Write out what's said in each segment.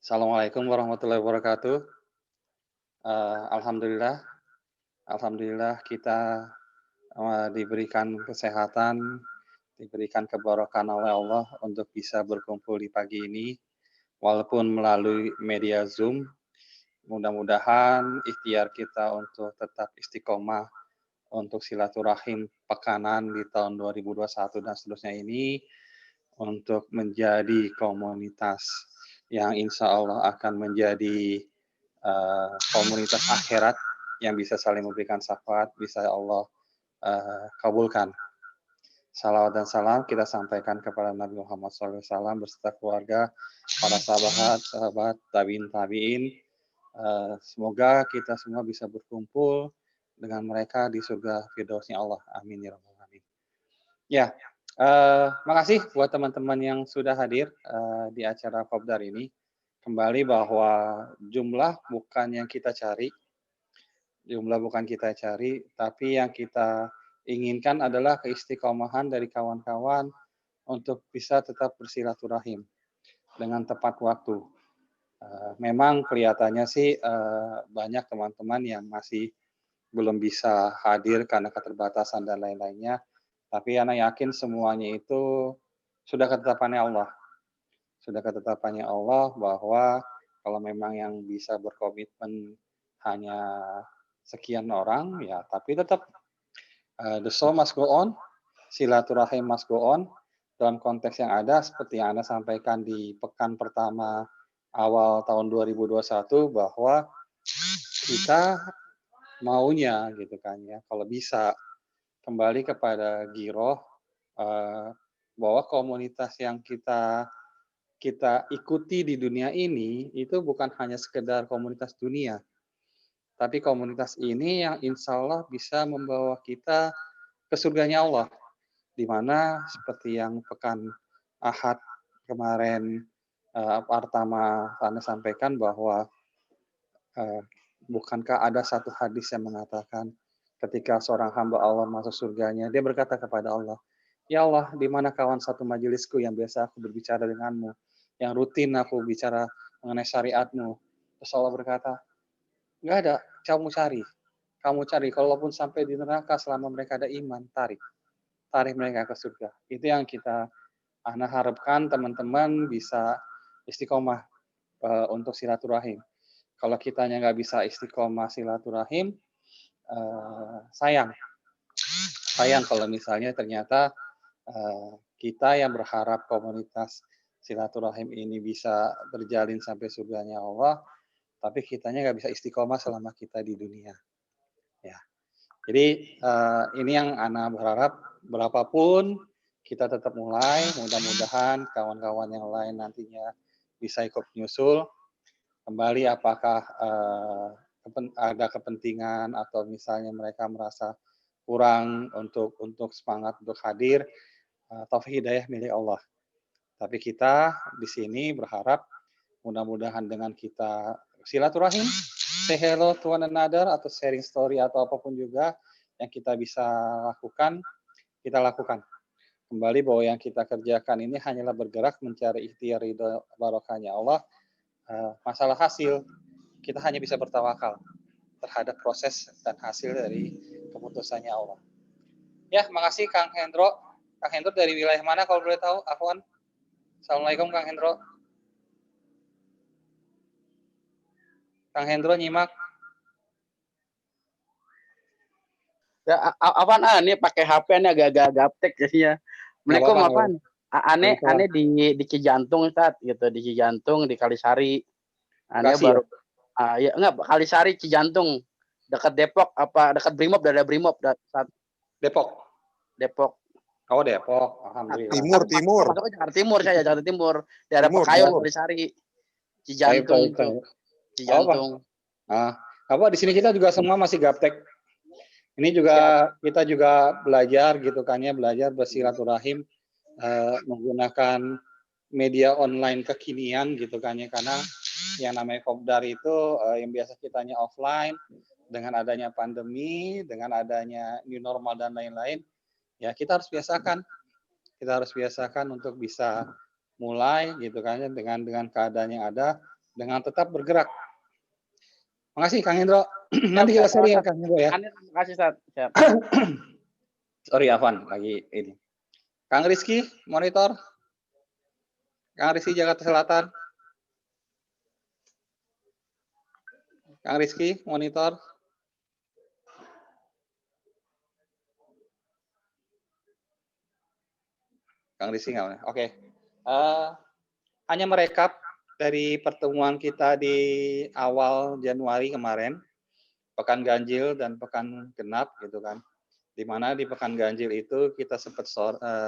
Assalamualaikum warahmatullahi wabarakatuh. Alhamdulillah alhamdulillah kita, diberikan kesehatan, diberikan keberkahan oleh Allah untuk bisa berkumpul di pagi ini, walaupun melalui media Zoom. Mudah-mudahan ikhtiar kita untuk tetap istiqomah untuk silaturahim pekanan di tahun 2021 dan seterusnya ini, untuk menjadi komunitas yang insya Allah akan menjadi komunitas akhirat yang bisa saling memberikan syafaat, bisa Allah kabulkan. Salawat dan salam kita sampaikan kepada Nabi Muhammad SAW beserta keluarga, para sahabat, tabiin tabiin. Semoga kita semua bisa berkumpul dengan mereka di surga firdausnya Allah. Amin ya rabbal alamin. Ya, makasih buat teman-teman yang sudah hadir di acara Kopdar ini. Kembali bahwa jumlah bukan yang kita cari, tapi yang kita inginkan adalah keistiqomahan dari kawan-kawan untuk bisa tetap bersilaturahim dengan tepat waktu. Memang kelihatannya sih banyak teman-teman yang masih belum bisa hadir karena keterbatasan dan lain-lainnya, tapi Ana yakin semuanya itu sudah ketetapannya Allah. Sudah ketetapannya Allah bahwa kalau memang yang bisa berkomitmen hanya sekian orang, ya tapi tetap the show must go on, silaturahim must go on, dalam konteks yang ada seperti yang Anda sampaikan di pekan pertama awal tahun 2021 bahwa kita maunya gitu kan ya, kalau bisa kembali kepada giroh, bahwa komunitas yang kita kita ikuti di dunia ini, itu bukan hanya sekedar komunitas dunia, tapi komunitas ini yang insya Allah bisa membawa kita ke surganya Allah, di mana seperti yang pekan Ahad kemarin pertama Anda sampaikan bahwa bukankah ada satu hadis yang mengatakan ketika seorang hamba Allah masuk surganya, dia berkata kepada Allah, "Ya Allah, di mana kawan satu majelisku yang biasa aku berbicara denganmu, yang rutin aku bicara mengenai syariatmu?" Terus Allah berkata, "Nggak ada, kamu cari, kalaupun sampai di neraka selama mereka ada iman, tarik mereka ke surga." Itu yang kita Ana harapkan teman-teman bisa istiqomah untuk silaturahim. Kalau kitanya nggak bisa istiqomah silaturahim, sayang. Sayang kalau misalnya ternyata kita yang berharap komunitas silaturahim ini bisa terjalin sampai surganya Allah, tapi kitanya nggak bisa istiqomah selama kita di dunia. Ya, jadi ini yang Ana berharap berapapun kita tetap mulai, mudah-mudahan kawan-kawan yang lain nantinya bisa ikut menyusul. Kembali apakah ada kepentingan atau misalnya mereka merasa kurang untuk semangat untuk hadir, taufik hidayah milik Allah. Tapi kita di sini berharap mudah-mudahan dengan kita silaturahim, say hello to one another atau sharing story atau apapun juga yang kita bisa lakukan, kita lakukan. Kembali bahwa yang kita kerjakan ini hanyalah bergerak mencari ikhtiar ridho barokahnya Allah. Masalah hasil, kita hanya bisa bertawakal terhadap proses dan hasil dari keputusannya Allah. Ya, makasih Kang Hendro. Kang Hendro dari wilayah mana kalau boleh tahu? Afwan. Assalamualaikum Kang Hendro. Kang Hendro nyimak. Ya, apaan ini pakai HP ini agak-agak gaptek jadinya. Assalamualaikum Apa-apa, apaan? Aneh di Cijantung Ustaz gitu, di Cijantung di Kalisari. Aneh Bekasi baru ya? ya enggak Kalisari Cijantung. Dekat Depok apa dekat Brimob, ada Brimob Ustaz. Depok. Depok. Oh, Depok. Alhamdulillah. Timur. Masuk Jakarta Timur, saya Jakarta Timur. Daerah Timur, Pekayon, Timur. Kalisari. Cijantung itu. Cijantung. Apa di sini kita juga semua masih gaptek. Ini juga kita juga belajar gitu kan ya, belajar bersilaturahim menggunakan media online kekinian gitu kan ya, karena yang namanya kopdar itu yang biasa kitanya offline, dengan adanya pandemi, dengan adanya new normal dan lain-lain, ya kita harus biasakan untuk bisa mulai gitu kan ya, dengan keadaan yang ada, dengan tetap bergerak. Makasih Kang Hendro. Siap, Nanti kita Ustaz. sharing ya Kang Hendro ya. Terima kasih, Ustaz. Siap. Sorry Afwan, lagi ini. Kang Rizky, monitor. Kang Rizky Jakarta Selatan. Kang Rizky, monitor. Kang Rizky nggak? Oke. Hanya merekap dari pertemuan kita di awal Januari kemarin, pekan ganjil dan pekan genap gitu kan. Di mana di pekan ganjil itu kita sempat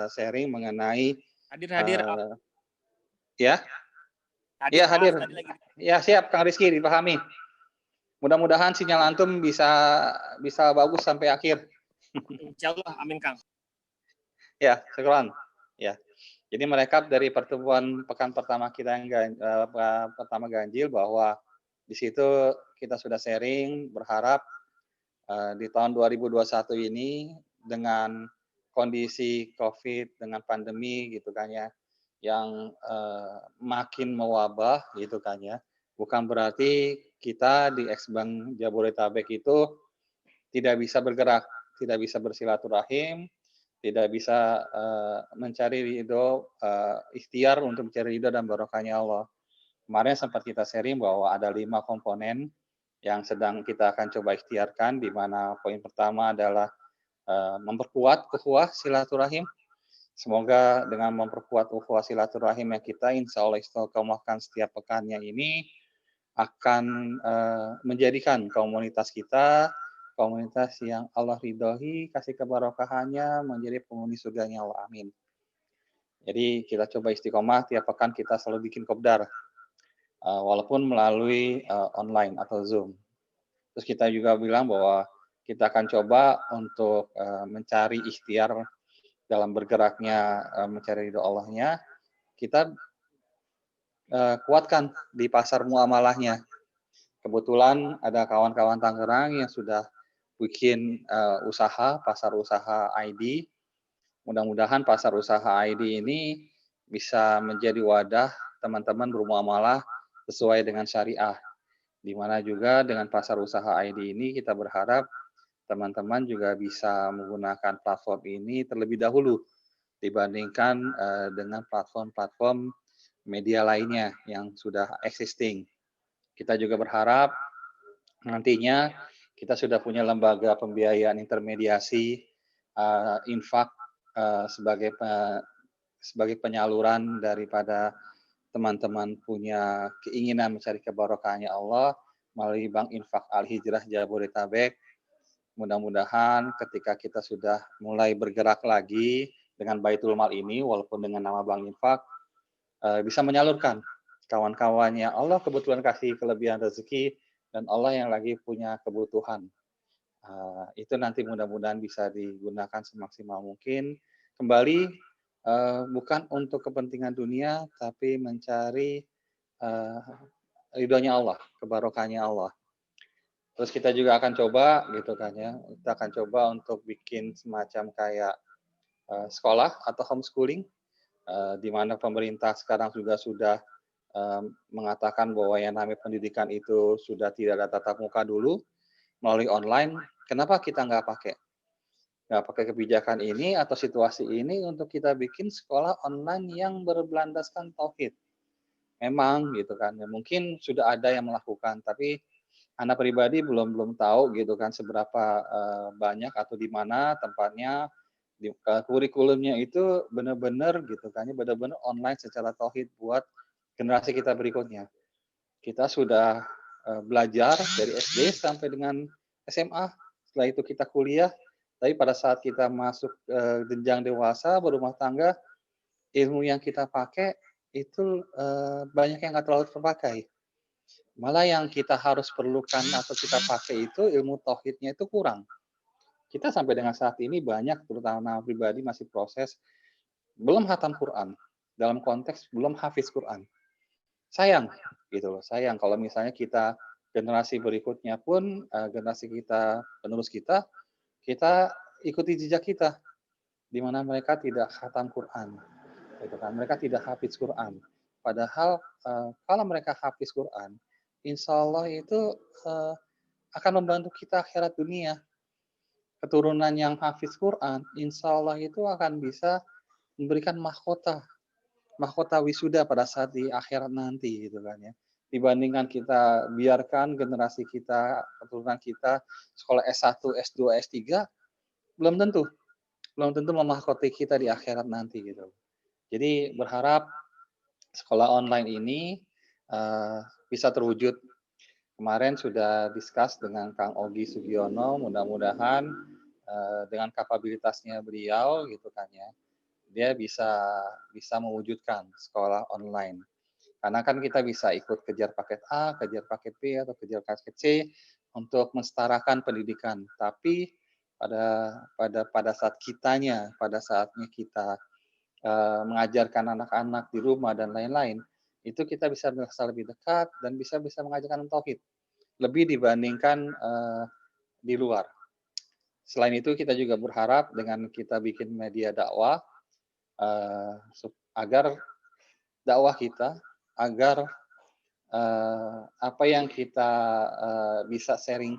sharing mengenai Hadir. ya. Iya hadir. Ya siap Kang Rizky, dipahami. Mudah-mudahan sinyal antum bisa bagus sampai akhir. Insyaallah, amin Kang. Ya, syukran. Ya. Jadi merekap dari pertemuan pekan pertama kita yang pertama ganjil bahwa di situ kita sudah sharing berharap di tahun 2021 ini dengan kondisi COVID, dengan pandemi gitu kan ya, yang makin mewabah gitu kan ya, bukan berarti kita di Eksbank Jabodetabek itu tidak bisa bergerak, tidak bisa bersilaturahim, tidak bisa mencari ridho, ikhtiar untuk mencari ridho dan barokahnya Allah. Kemarin sempat kita sharing bahwa ada 5 komponen yang sedang kita akan coba ikhtiarkan, di mana poin pertama adalah memperkuat ukhuwah silaturahim. Semoga dengan memperkuat ukhuwah silaturahim yang kita insya Allah istiqomahkan setiap pekannya ini akan menjadikan komunitas kita komunitas yang Allah ridhoi, kasih kebarokahannya menjadi penghuni surganya Allah. Amin. Jadi kita coba istiqomah tiap pekan kita selalu bikin kopdar, walaupun melalui online atau Zoom. Terus kita juga bilang bahwa kita akan coba untuk mencari ikhtiar dalam bergeraknya mencari ridho Allahnya, kita kuatkan di pasar muamalahnya. Kebetulan ada kawan-kawan Tangerang yang sudah bikin usaha, pasar usaha ID. Mudah-mudahan pasar usaha ID ini bisa menjadi wadah teman-teman bermuamalah sesuai dengan syariah. Di mana juga dengan pasar usaha ID ini kita berharap teman-teman juga bisa menggunakan platform ini terlebih dahulu dibandingkan dengan platform-platform media lainnya yang sudah existing. Kita juga berharap nantinya kita sudah punya lembaga pembiayaan intermediasi infak sebagai penyaluran daripada teman-teman punya keinginan mencari kebarokahnya Allah melalui Bank Infak Al Hijrah Jabodetabek. Mudah-mudahan ketika kita sudah mulai bergerak lagi dengan Baitul Mal ini, walaupun dengan nama Bank Infak, bisa menyalurkan kawan-kawannya. Allah kebetulan kasih kelebihan rezeki dan Allah yang lagi punya kebutuhan. Itu nanti mudah-mudahan bisa digunakan semaksimal mungkin. Kembali bukan untuk kepentingan dunia, tapi mencari ridhonya Allah, kebarokahnya Allah. Terus kita juga akan coba gitu kan ya, kita akan coba untuk bikin semacam kayak sekolah atau homeschooling, di mana pemerintah sekarang juga sudah mengatakan bahwa yang namanya pendidikan itu sudah tidak ada tatap muka dulu, melalui online. Kenapa kita nggak pakai kebijakan ini atau situasi ini untuk kita bikin sekolah online yang berlandaskan tauhid? Memang gitu kan, ya mungkin sudah ada yang melakukan, tapi anak pribadi belum tahu gitu kan seberapa banyak atau di mana tempatnya, kurikulumnya itu benar-benar gitu kan, benar-benar online secara tauhid buat generasi kita berikutnya. Kita sudah belajar dari SD sampai dengan SMA, setelah itu kita kuliah, tapi pada saat kita masuk jenjang dewasa, berumah tangga, ilmu yang kita pakai itu banyak yang nggak terlalu terpakai. Malah yang kita harus perlukan atau kita pakai itu ilmu tauhidnya itu kurang. Kita sampai dengan saat ini banyak, terutama pribadi masih proses, belum hatam Quran, dalam konteks belum hafiz Quran. Sayang, gitu loh, sayang kalau misalnya kita generasi berikutnya pun, generasi kita, penerus kita ikuti jejak kita, di mana mereka tidak khatam Quran, gitu kan, mereka tidak hafiz Quran. Padahal kalau mereka hafiz Quran, insya Allah itu akan membantu kita akhirat dunia. Keturunan yang hafiz Quran, insya Allah itu akan bisa memberikan mahkota wisuda pada saat di akhirat nanti gitu kan ya. Dibandingkan kita biarkan generasi kita, keturunan kita sekolah S1, S2, S3 belum tentu memahkoti kita di akhirat nanti gitu. Jadi berharap sekolah online ini bisa terwujud. Kemarin sudah discuss dengan Kang Ogi Sugiono, mudah-mudahan dengan kapabilitasnya beliau gitu kan ya, dia bisa mewujudkan sekolah online. Karena kan kita bisa ikut kejar paket A, kejar paket B, atau kejar paket C untuk mensetarakan pendidikan. Tapi pada pada saatnya kita mengajarkan anak-anak di rumah dan lain-lain, itu kita bisa merasa lebih dekat dan bisa mengajarkan tauhid lebih dibandingkan di luar. Selain itu kita juga berharap dengan kita bikin media dakwah agar dakwah kita agar apa yang kita bisa sharing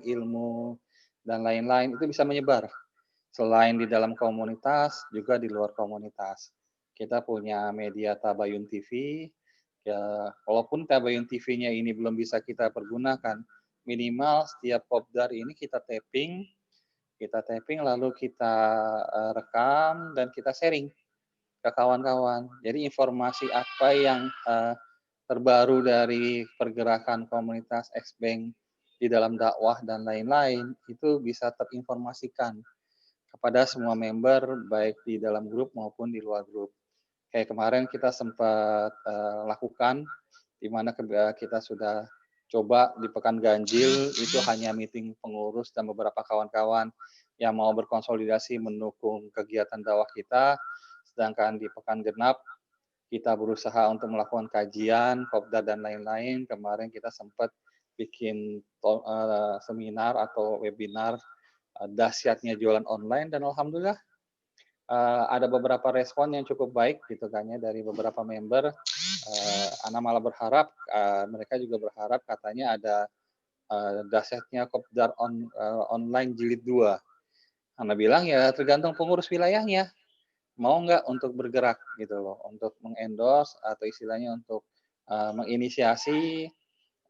ilmu dan lain-lain itu bisa menyebar. Selain di dalam komunitas, juga di luar komunitas. Kita punya media Tabayun TV, ya walaupun Tabayun TV-nya ini belum bisa kita pergunakan, minimal setiap kopdar ini kita tapping lalu kita rekam dan kita sharing ke kawan-kawan. Jadi informasi apa yang terbaru dari pergerakan komunitas Xbank di dalam dakwah dan lain-lain itu bisa terinformasikan kepada semua member baik di dalam grup maupun di luar grup. Kayak kemarin kita sempat lakukan di mana kita sudah coba di Pekan Ganjil itu hanya meeting pengurus dan beberapa kawan-kawan yang mau berkonsolidasi mendukung kegiatan dakwah kita. Sedangkan di Pekan Genap kita berusaha untuk melakukan kajian, kopdar dan lain-lain. Kemarin kita sempat bikin seminar atau webinar dahsyatnya jualan online dan alhamdulillah ada beberapa respon yang cukup baik gitu kan ya dari beberapa member. Ana malah berharap mereka juga berharap katanya ada dahsyatnya kopdar online jilid 2. Ana bilang ya tergantung pengurus wilayahnya mau nggak untuk bergerak gitu loh, untuk mengendorse atau istilahnya untuk menginisiasi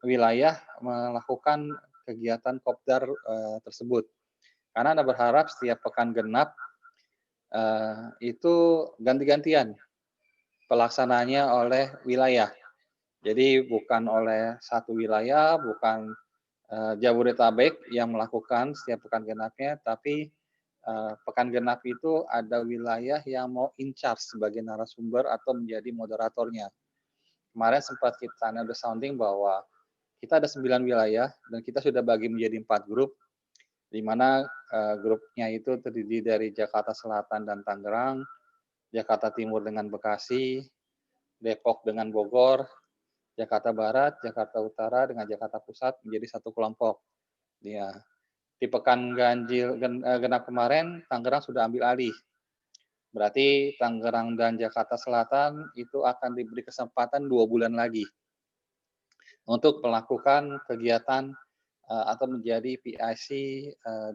wilayah melakukan kegiatan kopdar tersebut. Karena Anda berharap setiap pekan genap itu ganti-gantian pelaksananya oleh wilayah. Jadi bukan oleh satu wilayah, bukan Jabodetabek yang melakukan setiap pekan genapnya, tapi pekan genap itu ada wilayah yang mau in charge sebagai narasumber atau menjadi moderatornya. Kemarin sempat kita ada sounding bahwa kita ada 9 wilayah dan kita sudah bagi menjadi 4 grup, di mana grupnya itu terdiri dari Jakarta Selatan dan Tangerang, Jakarta Timur dengan Bekasi, Depok dengan Bogor, Jakarta Barat, Jakarta Utara dengan Jakarta Pusat menjadi satu kelompok. Ya, di pekan ganjil genap kemarin Tangerang sudah ambil alih. Berarti Tangerang dan Jakarta Selatan itu akan diberi kesempatan 2 bulan lagi untuk melakukan kegiatan atau menjadi PIC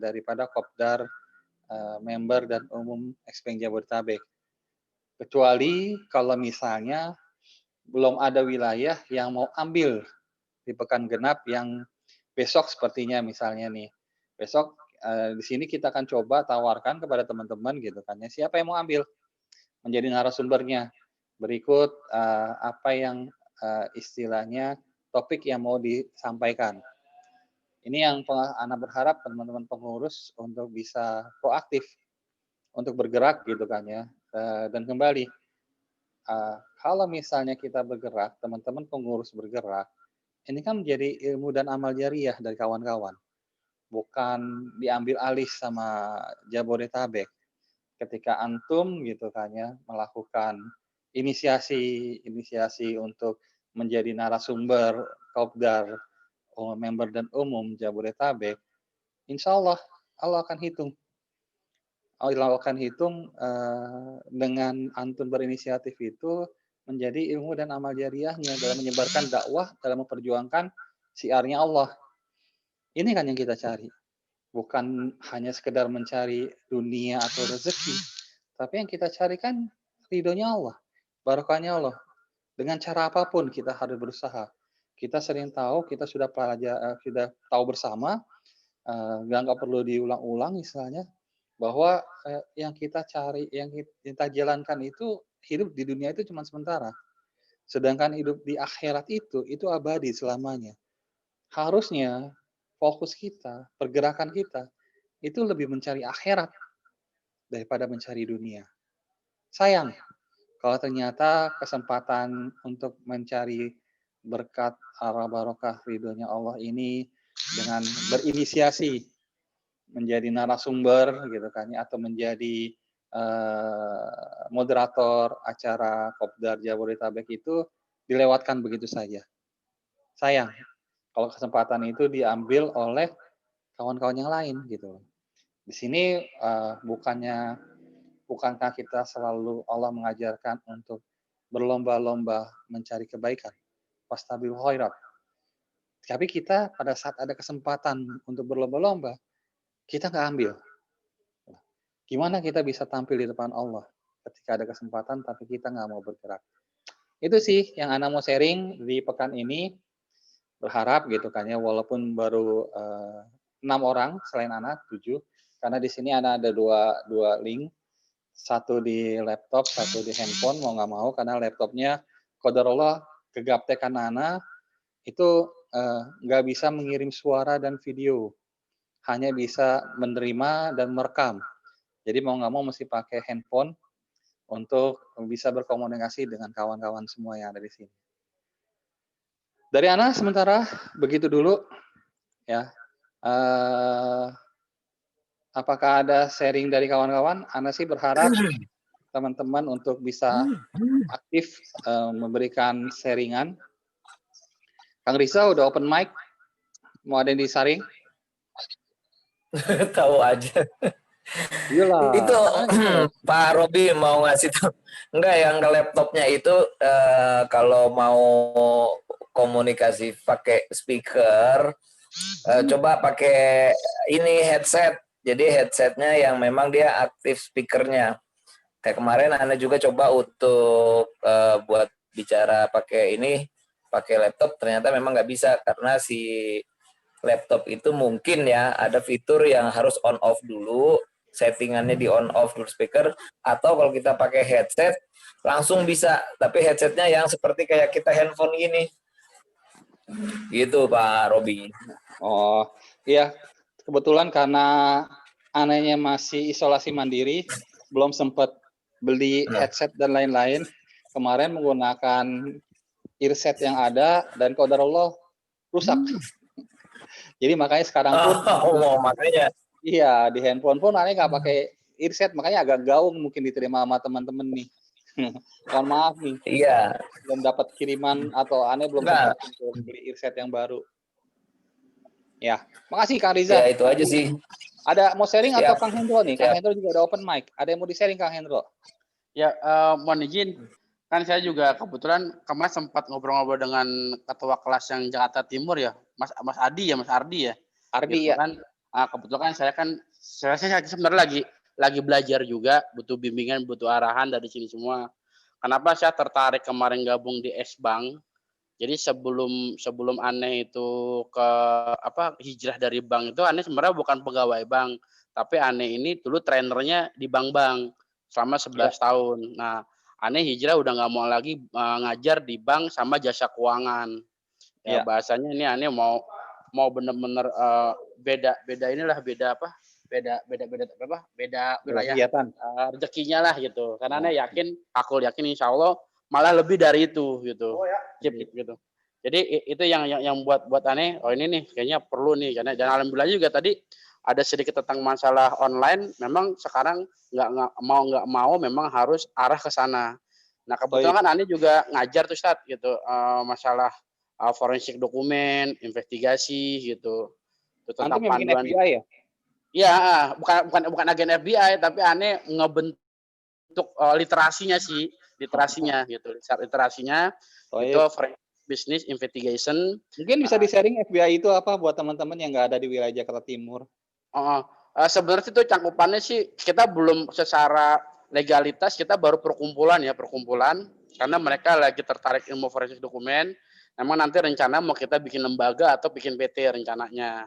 daripada Kopdar member dan umum Xbank Jabodetabek. Kecuali kalau misalnya belum ada wilayah yang mau ambil di pekan genap yang besok sepertinya misalnya nih. Besok di sini kita akan coba tawarkan kepada teman-teman gitu kan ya, siapa yang mau ambil menjadi narasumbernya. Berikut apa yang istilahnya topik yang mau disampaikan. Ini yang Ana berharap teman-teman pengurus untuk bisa proaktif untuk bergerak gitu kan ya. Dan kembali kalau misalnya kita bergerak, teman-teman pengurus bergerak, ini kan menjadi ilmu dan amal jariah dari kawan-kawan. Bukan diambil alih sama Jabodetabek. Ketika antum gitu kan ya melakukan inisiasi untuk menjadi narasumber Kopdar member dan umum Jabodetabek, insya Allah Allah akan hitung. Allah akan hitung dengan antum berinisiatif itu menjadi ilmu dan amal jariahnya dalam menyebarkan dakwah, dalam memperjuangkan syiarnya Allah. Ini kan yang kita cari. Bukan hanya sekedar mencari dunia atau rezeki, tapi yang kita cari kan ridhonya Allah, barokahnya Allah. Dengan cara apapun kita harus berusaha. Kita sering tahu, kita sudah sudah tahu bersama, nggak perlu diulang-ulang istilahnya, bahwa yang kita cari, yang kita jalankan itu hidup di dunia itu cuma sementara. Sedangkan hidup di akhirat itu abadi selamanya. Harusnya fokus kita, pergerakan kita, itu lebih mencari akhirat daripada mencari dunia. Sayang, kalau ternyata kesempatan untuk mencari berkat arah barokah ridhonya Allah ini dengan berinisiasi menjadi narasumber gitu kan ya, atau menjadi moderator acara Kopdar Jabodetabek itu dilewatkan begitu saja. Sayang kalau kesempatan itu diambil oleh kawan-kawan yang lain gitu. Di sini bukankah kita selalu Allah mengajarkan untuk berlomba-lomba mencari kebaikan, fastabil khairat. Tapi kita pada saat ada kesempatan untuk berlomba-lomba, kita nggak ambil. Gimana kita bisa tampil di depan Allah ketika ada kesempatan tapi kita nggak mau bergerak? Itu sih yang Ana mau sharing di pekan ini. Berharap gitu kan ya, walaupun baru 6 orang selain Ana 7, karena di sini Ana ada dua link, satu di laptop, satu di handphone, mau nggak mau karena laptopnya qadarullah kegaptekan Ana itu nggak bisa mengirim suara dan video, hanya bisa menerima dan merekam. Jadi mau nggak mau mesti pakai handphone untuk bisa berkomunikasi dengan kawan-kawan semua yang ada di sini. Dari Ana sementara begitu dulu ya. Apakah ada sharing dari kawan-kawan? Ana sih berharap teman-teman untuk bisa aktif memberikan sharingan. Kang Risa udah open mic, mau ada yang disaring? Tahu aja. Iyalah. Itu Pak Robi mau ngasih tahu. Enggak, yang ke laptopnya itu kalau mau komunikasi pakai speaker, coba pakai ini headset. Jadi headsetnya yang memang dia aktif speakernya. Kayak kemarin Anda juga coba untuk buat bicara pakai laptop, ternyata memang nggak bisa karena si laptop itu mungkin ya ada fitur yang harus on off dulu, settingannya di on off dulu speaker, atau kalau kita pakai headset langsung bisa, tapi headsetnya yang seperti kayak kita handphone gini gitu Pak Robi. Oh iya, kebetulan karena anehnya masih isolasi mandiri, belum sempat beli headset dan lain-lain. Kemarin menggunakan earset yang ada dan qadarullah rusak. Jadi makanya sekarang pun makanya iya di handphone pun aneh nggak pakai earset, makanya agak gaung mungkin diterima sama teman-teman nih. Mohon maaf nih. iya. Belum dapat kiriman atau aneh belum sempat untuk beli earset yang baru. Ya, makasih Kang Riza. Ya itu aja sih. Ada mau sharing Siap. atau Kang Hendro nih? Kang Siap. Hendro juga ada open mic. Ada yang mau di-sharing Kang Hendro? Ya, mohon izin. Kan saya juga kebetulan kemarin sempat ngobrol-ngobrol dengan ketua kelas yang Jakarta Timur ya, Mas Adi ya, Mas Ardi ya. Ardi Gitu ya. kan. Kebetulan saya sebenarnya lagi belajar juga, butuh bimbingan, butuh arahan dari sini semua. Kenapa saya tertarik kemarin gabung di S-Bank? Jadi sebelum aneh itu ke hijrah dari bank itu, aneh sebenarnya bukan pegawai bank, tapi aneh ini dulu trainernya di bank-bank selama 11 tahun. Nah, aneh hijrah udah nggak mau lagi ngajar di bank sama jasa keuangan. Ya bahasanya ini aneh mau bener-bener beda wilayah rezekinya lah gitu. Karena aneh aku yakin insya Allah malah lebih dari itu gitu. Gitu. Jadi itu yang buat aneh, oh ini nih kayaknya perlu nih, karena dan alhamdulillah juga tadi ada sedikit tentang masalah online, memang sekarang nggak mau memang harus arah ke sana. Nah kebetulan kan aneh juga ngajar tuh Ustadz gitu, masalah forensik dokumen, investigasi gitu. Tentang panduan FBI ya? Iya, bukan agen FBI, tapi aneh ngebentuk literasinya sih. literasinya gitu. Literasinya itu Baik. forensic business investigation. Mungkin bisa di-sharing FBI itu apa buat teman-teman yang nggak ada di wilayah Jakarta Timur? Heeh. Sebenarnya itu cakupannya sih kita belum secara legalitas, kita baru perkumpulan karena mereka lagi tertarik ilmu forensik dokumen. Memang nanti rencana mau kita bikin lembaga atau bikin PT rencananya.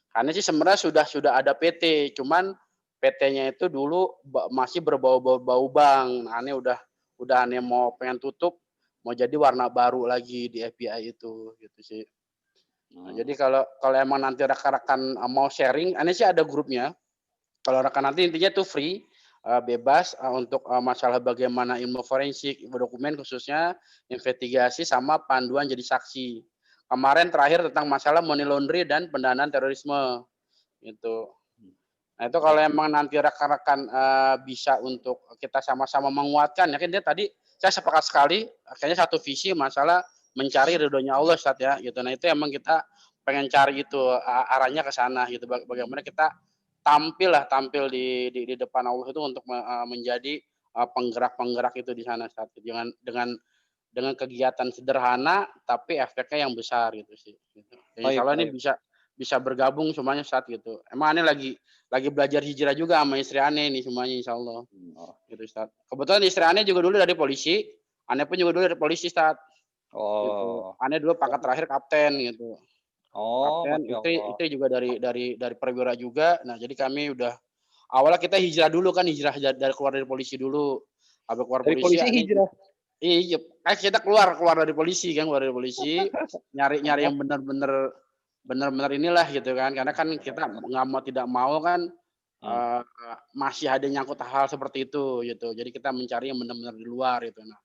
Karena sih sebenarnya sudah ada PT, cuman PT-nya itu dulu masih berbau-bau bank. Nah, ini udah aneh mau pengen tutup, mau jadi warna baru lagi di FBI itu gitu sih. Nah, jadi kalau emang nanti rekan-rekan mau sharing, ini sih ada grupnya. Kalau rekan nanti intinya itu free, bebas untuk masalah bagaimana ilmu forensik, ilmu dokumen khususnya investigasi sama panduan jadi saksi. Kemarin terakhir tentang masalah money laundry dan pendanaan terorisme gitu. Nah itu kalau emang nanti rekan-rekan bisa untuk kita sama-sama menguatkan, ya kan dia tadi saya sepakat sekali, kayaknya satu visi masalah mencari ridhonya Allah Ustaz ya gitu. Nah itu emang kita pengen cari itu arahnya ke sana gitu. Bagaimana kita tampil di depan Allah itu untuk menjadi penggerak-penggerak itu di sana Ustaz. Dengan kegiatan sederhana tapi efeknya yang besar gitu sih. Gitu. Insya Allah ini bisa bergabung semuanya saat gitu. Emang aneh lagi belajar hijrah juga sama istri aneh nih semuanya insya Allah. Gitu Ustaz. Kebetulan istri aneh juga dulu dari polisi, aneh pun juga dulu dari polisi Ustaz. Gitu. Aneh dulu pangkat terakhir kapten gitu. Kapten, istri juga dari perwira juga. Nah, jadi kami udah awalnya kita hijrah dulu kan, hijrah dari keluar dari polisi dulu. Habis keluar Dari polisi aneh hijrah. iya, kita keluar dari polisi kan, nyari yang benar-benar inilah gitu kan, karena kan kita tidak mau kan masih ada nyangkut hal seperti itu gitu. Jadi kita mencari yang benar-benar di luar gitu. Nah,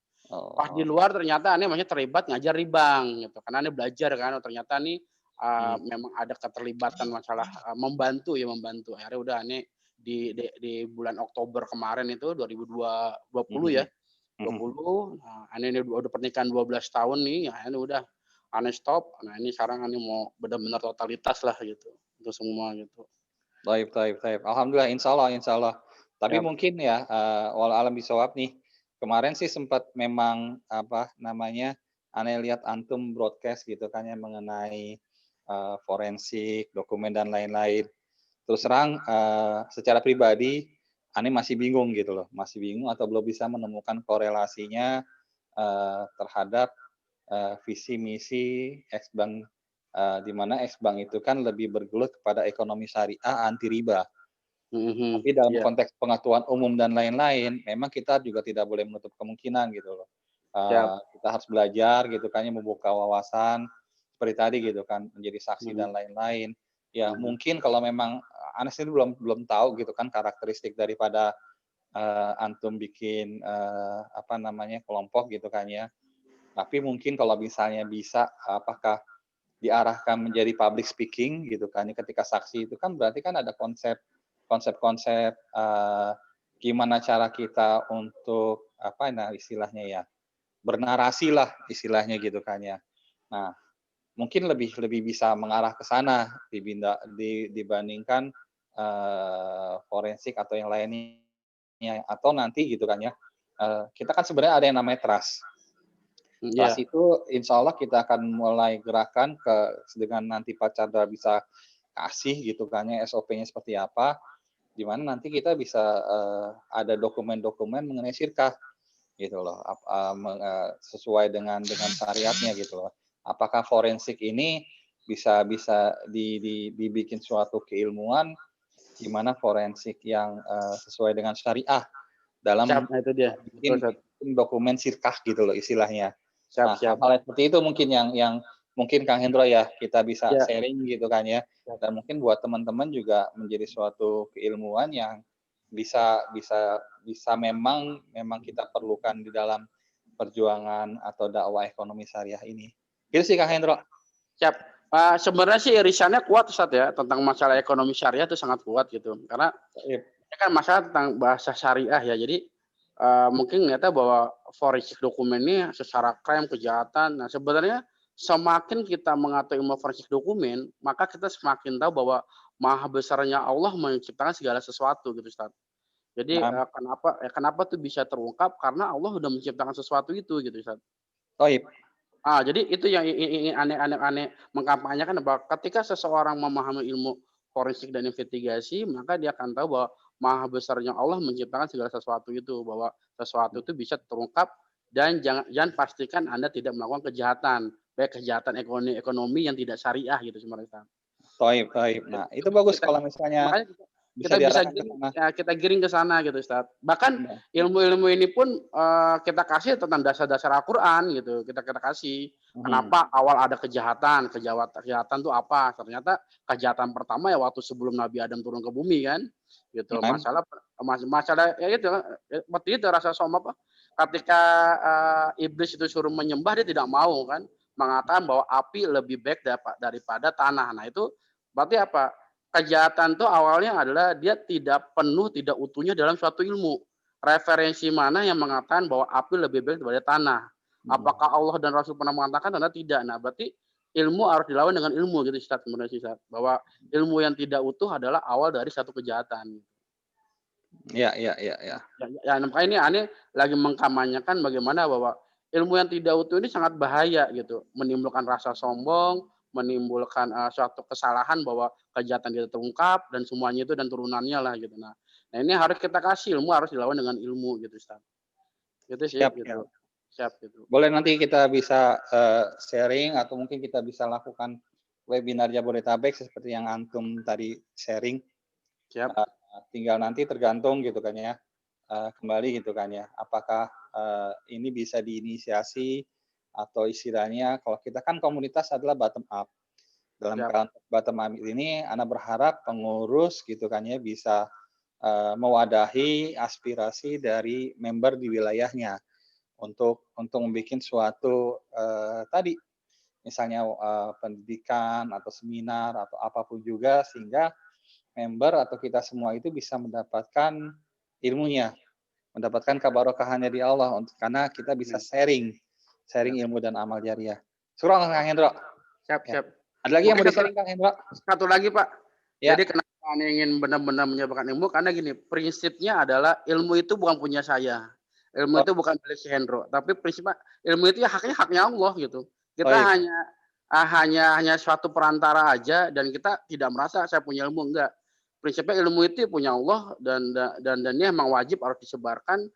pas di luar ternyata aneh masih terlibat ngajar di bank gitu. Karena aneh belajar kan, ternyata nih memang ada keterlibatan masalah membantu. Akhirnya udah aneh di bulan Oktober kemarin itu 2020 ya. 20, nah, ini udah pernikahan 12 tahun nih, ya ini udah aneh stop. Nah ini sekarang aneh mau benar-benar totalitas lah gitu untuk semua gitu. Taib. Alhamdulillah, insya Allah. Tapi mungkin ya, walau alam bisawab nih, kemarin sih sempat memang aneh lihat antum broadcast gitu kan ya mengenai forensik, dokumen dan lain-lain. Terus terang secara pribadi aneh masih bingung gitu loh, atau belum bisa menemukan korelasinya terhadap visi misi X-Bank, di mana X-Bank itu kan lebih bergelut kepada ekonomi syariah anti riba. Tapi dalam konteks pengetahuan umum dan lain-lain, memang kita juga tidak boleh menutup kemungkinan gitu loh. Kita harus belajar gitu kan, membuka wawasan seperti tadi gitu kan, menjadi saksi dan lain-lain. Ya mungkin kalau memang Anas ini belum tahu gitu kan karakteristik daripada antum bikin kelompok gitu kan ya. Tapi mungkin kalau misalnya bisa, apakah diarahkan menjadi public speaking gitu kan, ketika saksi itu kan berarti kan ada konsep gimana cara kita untuk istilahnya ya, bernarasi lah istilahnya gitu kan ya. Nah, mungkin lebih bisa mengarah ke sana dibandingkan forensik atau yang lainnya, atau nanti gitu kan ya. Kita kan sebenarnya ada yang namanya trust. Trust itu insya Allah kita akan mulai gerakan dengan nanti Pak Chandra bisa kasih gitu kan ya SOP-nya seperti apa, di mana nanti kita bisa ada dokumen-dokumen mengenai syirkah gitu loh, sesuai dengan syariatnya gitu loh. Apakah forensik ini bisa dibikin suatu keilmuan di mana forensik yang sesuai dengan syariah dalam itu dia. bikin dokumen syirkah gitu loh istilahnya. Hal seperti itu mungkin yang mungkin Kang Hendro ya kita bisa sharing gitu kan ya, dan mungkin buat teman-teman juga menjadi suatu keilmuan yang bisa memang kita perlukan di dalam perjuangan atau dakwah ekonomi syariah ini. Gitu sih Kang Hendro. Siap. Sebenarnya sih irisannya kuat Ustaz ya, tentang masalah ekonomi syariah itu sangat kuat gitu. Karena ini kan masalah tentang bahasa syariah ya. Jadi mungkin ternyata bahwa forensik dokumen ini secara crime kejahatan. Nah sebenarnya semakin kita mengatur ilmu forensik dokumen, maka kita semakin tahu bahwa maha besarnya Allah menciptakan segala sesuatu gitu Ustaz. Jadi Naam. kenapa tuh bisa terungkap karena Allah udah menciptakan sesuatu itu gitu Ustaz. Thaib. Jadi itu yang aneh mengkampanyekan bahwa ketika seseorang memahami ilmu forensik dan investigasi, maka dia akan tahu bahwa maha besarnya Allah menciptakan segala sesuatu itu, bahwa sesuatu itu bisa terungkap dan jangan pastikan Anda tidak melakukan kejahatan, baik kejahatan ekonomi yang tidak syariah gitu sebenarnya. Thaib, thaib. Nah, itu bagus Kita kalau misalnya makanya bisa kita bisa diarahkan ke giring sana. kita giring ke sana gitu Ustaz. Bahkan Nah, ilmu-ilmu ini pun kita kasih tentang dasar-dasar Al-Qur'an gitu, kita kasih. Kenapa awal ada kejahatan tuh apa? Ternyata kejahatan pertama ya waktu sebelum Nabi Adam turun ke bumi kan, gitu. naam. Masalah ya itu, seperti itu rasa sombong apa, ketika iblis itu suruh menyembah dia tidak mau kan, mengatakan bahwa api lebih baik daripada tanah. Nah itu berarti apa? Kejahatan tuh awalnya adalah dia tidak penuh, tidak utuhnya dalam suatu ilmu. Referensi mana yang mengatakan bahwa api lebih baik daripada tanah? Apakah Allah dan Rasul pernah mengatakan atau tidak? Nah, berarti ilmu harus dilawan dengan ilmu gitu Ustaz, sebenarnya Ustaz. Bahwa ilmu yang tidak utuh adalah awal dari satu kejahatan. Ya, ya, ya, ya. Makanya ini aneh lagi mengkampanyekan bagaimana bahwa ilmu yang tidak utuh ini sangat bahaya gitu, menimbulkan rasa sombong, menimbulkan suatu kesalahan bahwa kejahatan kita terungkap dan semuanya itu dan turunannya lah gitu. Nah ini harus kita kasih ilmu, harus dilawan dengan ilmu gitu Ustaz. Gitu sih Siap, gitu. siap. Siap gitu. Boleh nanti kita bisa sharing atau mungkin kita bisa lakukan webinar Jabodetabek seperti yang antum tadi sharing. Siap. Tinggal nanti tergantung gitu kan ya, kembali gitu kan ya, apakah ini bisa diinisiasi atau istilahnya kalau kita kan komunitas adalah bottom up. Dalam bottom up ini, Ana berharap pengurus gitu kan ya bisa mewadahi aspirasi dari member di wilayahnya untuk membuat suatu tadi misalnya pendidikan atau seminar atau apapun juga sehingga member atau kita semua itu bisa mendapatkan ilmunya, mendapatkan keberkahannya di Allah karena kita bisa sharing ilmu dan amal jariah. Surah Kang Hendro. Siap, Ya. siap. Ada lagi yang mau di-sharing Kang Hendro? Satu lagi Pak. Ya. Jadi kenapa Anda ingin benar-benar menyebarkan ilmu? Karena gini, prinsipnya adalah ilmu itu bukan punya saya. Ilmu itu bukan milik si Hendro, tapi prinsipnya ilmu itu ya haknya Allah gitu. Kita hanya suatu perantara aja dan kita tidak merasa saya punya ilmu, enggak. Prinsipnya ilmu itu punya Allah dan ini memang wajib harus disebarkan.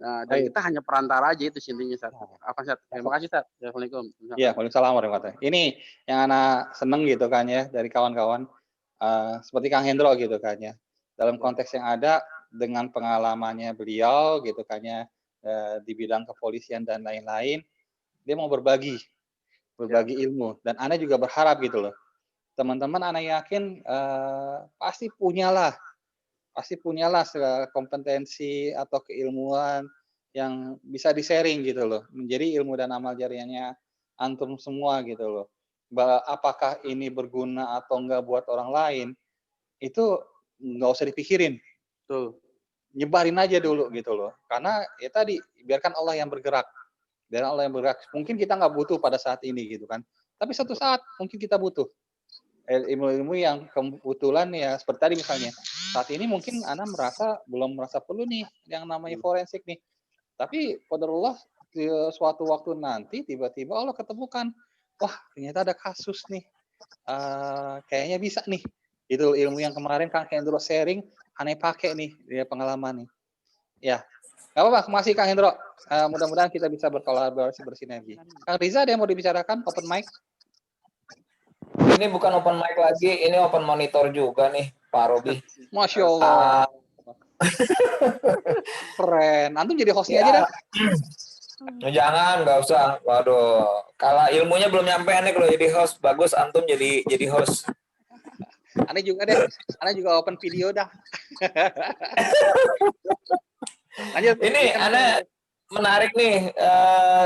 Dan kita hanya perantara aja itu intinya Ustaz. Apa Ustaz? Terima kasih Ustaz. Assalamualaikum. Iya, waalaikumsalam warahmatullahi wabarakatuh. Ini yang Ana seneng gitu kan ya dari kawan-kawan seperti Kang Hendro gitu kan ya. Dalam konteks yang ada dengan pengalamannya beliau gitu kan ya di bidang kepolisian dan lain-lain, dia mau berbagi ilmu dan Ana juga berharap gitu loh. Teman-teman Ana yakin pasti punyalah kompetensi atau keilmuan yang bisa di-sharing gitu loh. Menjadi ilmu dan amal jariahnya antum semua gitu loh. Apakah ini berguna atau enggak buat orang lain, itu nggak usah dipikirin. Tuh. Nyebarin aja dulu gitu loh. Karena ya tadi, biarkan Allah yang bergerak. Mungkin kita nggak butuh pada saat ini gitu kan. Tapi suatu saat mungkin kita butuh. Ilmu-ilmu yang kebetulan ya seperti tadi misalnya saat ini mungkin Ana belum merasa perlu nih yang namanya forensik nih, tapi qadarullah suatu waktu nanti tiba-tiba Allah ketemukan, wah ternyata ada kasus nih, kayaknya bisa nih itu ilmu yang kemarin Kang Hendro sharing Ana pakai nih dia pengalaman nih ya. Nggak apa-apa, masih Kang Hendro, mudah-mudahan kita bisa berkolaborasi bersinergi. Kang Riza ada yang mau dibicarakan open mic? Ini bukan open mic lagi, ini open monitor juga nih, Pak Robi. Masya Allah. Keren. Antum jadi hostnya aja dah. Jangan, nggak usah. Waduh, kalau ilmunya belum nyampe nih kalau jadi host, bagus antum jadi host. Aneh juga deh. Aneh juga open video dah. Lanjut. Ini Aneh menarik nih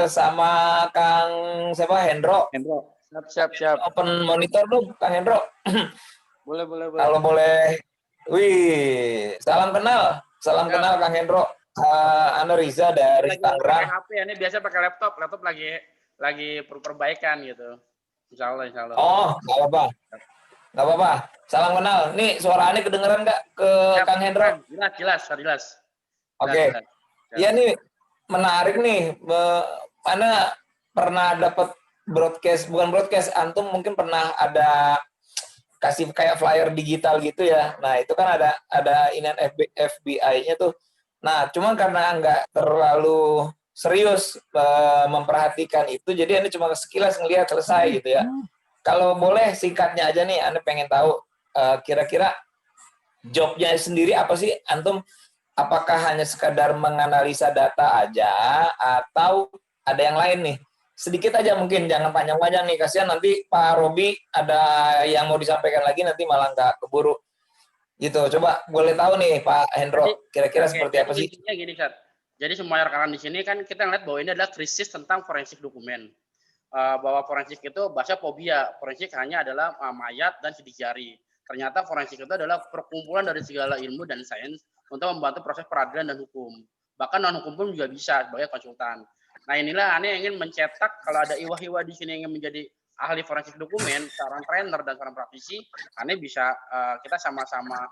sama Kang Hendro. Siap. Open monitor dong, Kang Hendro. Boleh. Kalau boleh. Wih, salam kenal Kang Hendro. Ana Riza dari Tangerang. HP ini biasa pakai laptop lagi perbaikan gitu. Insya Allah. Oh, nggak apa-apa. Salam kenal. Nih suara Ani kedengeran nggak ke Kang Hendro? Jelas. Oke. Silakan. Iya nih, menarik nih. Mana pernah dapat broadcast, bukan broadcast, antum mungkin pernah ada kasih kayak flyer digital gitu ya. Nah, itu kan ada inian FBI-nya tuh. Nah, cuman karena nggak terlalu serius memperhatikan itu, jadi ini cuma sekilas ngelihat selesai gitu ya. Kalau boleh singkatnya aja nih, Anda pengen tahu kira-kira jobnya sendiri apa sih antum? Apakah hanya sekadar menganalisa data aja atau ada yang lain nih? Sedikit aja mungkin, jangan panjang-panjang nih, kasihan nanti Pak Robi ada yang mau disampaikan lagi nanti malah nggak keburu gitu. Coba boleh tahu nih Pak Hendro, kira-kira seperti apa sih? Intinya gini, Sat. Jadi semua rekan di sini kan kita ngeliat bahwa ini adalah krisis tentang forensik dokumen. Bahwa forensik itu bahasa fobia. Forensik hanya adalah mayat dan sidik jari. Ternyata forensik itu adalah perkumpulan dari segala ilmu dan sains untuk membantu proses peradilan dan hukum. Bahkan non hukum pun juga bisa sebagai konsultan. Nah inilah aneh ingin mencetak kalau ada iwa-iwa di sini yang ingin menjadi ahli forensik dokumen, seorang trainer dan seorang praktisi, aneh bisa kita sama-sama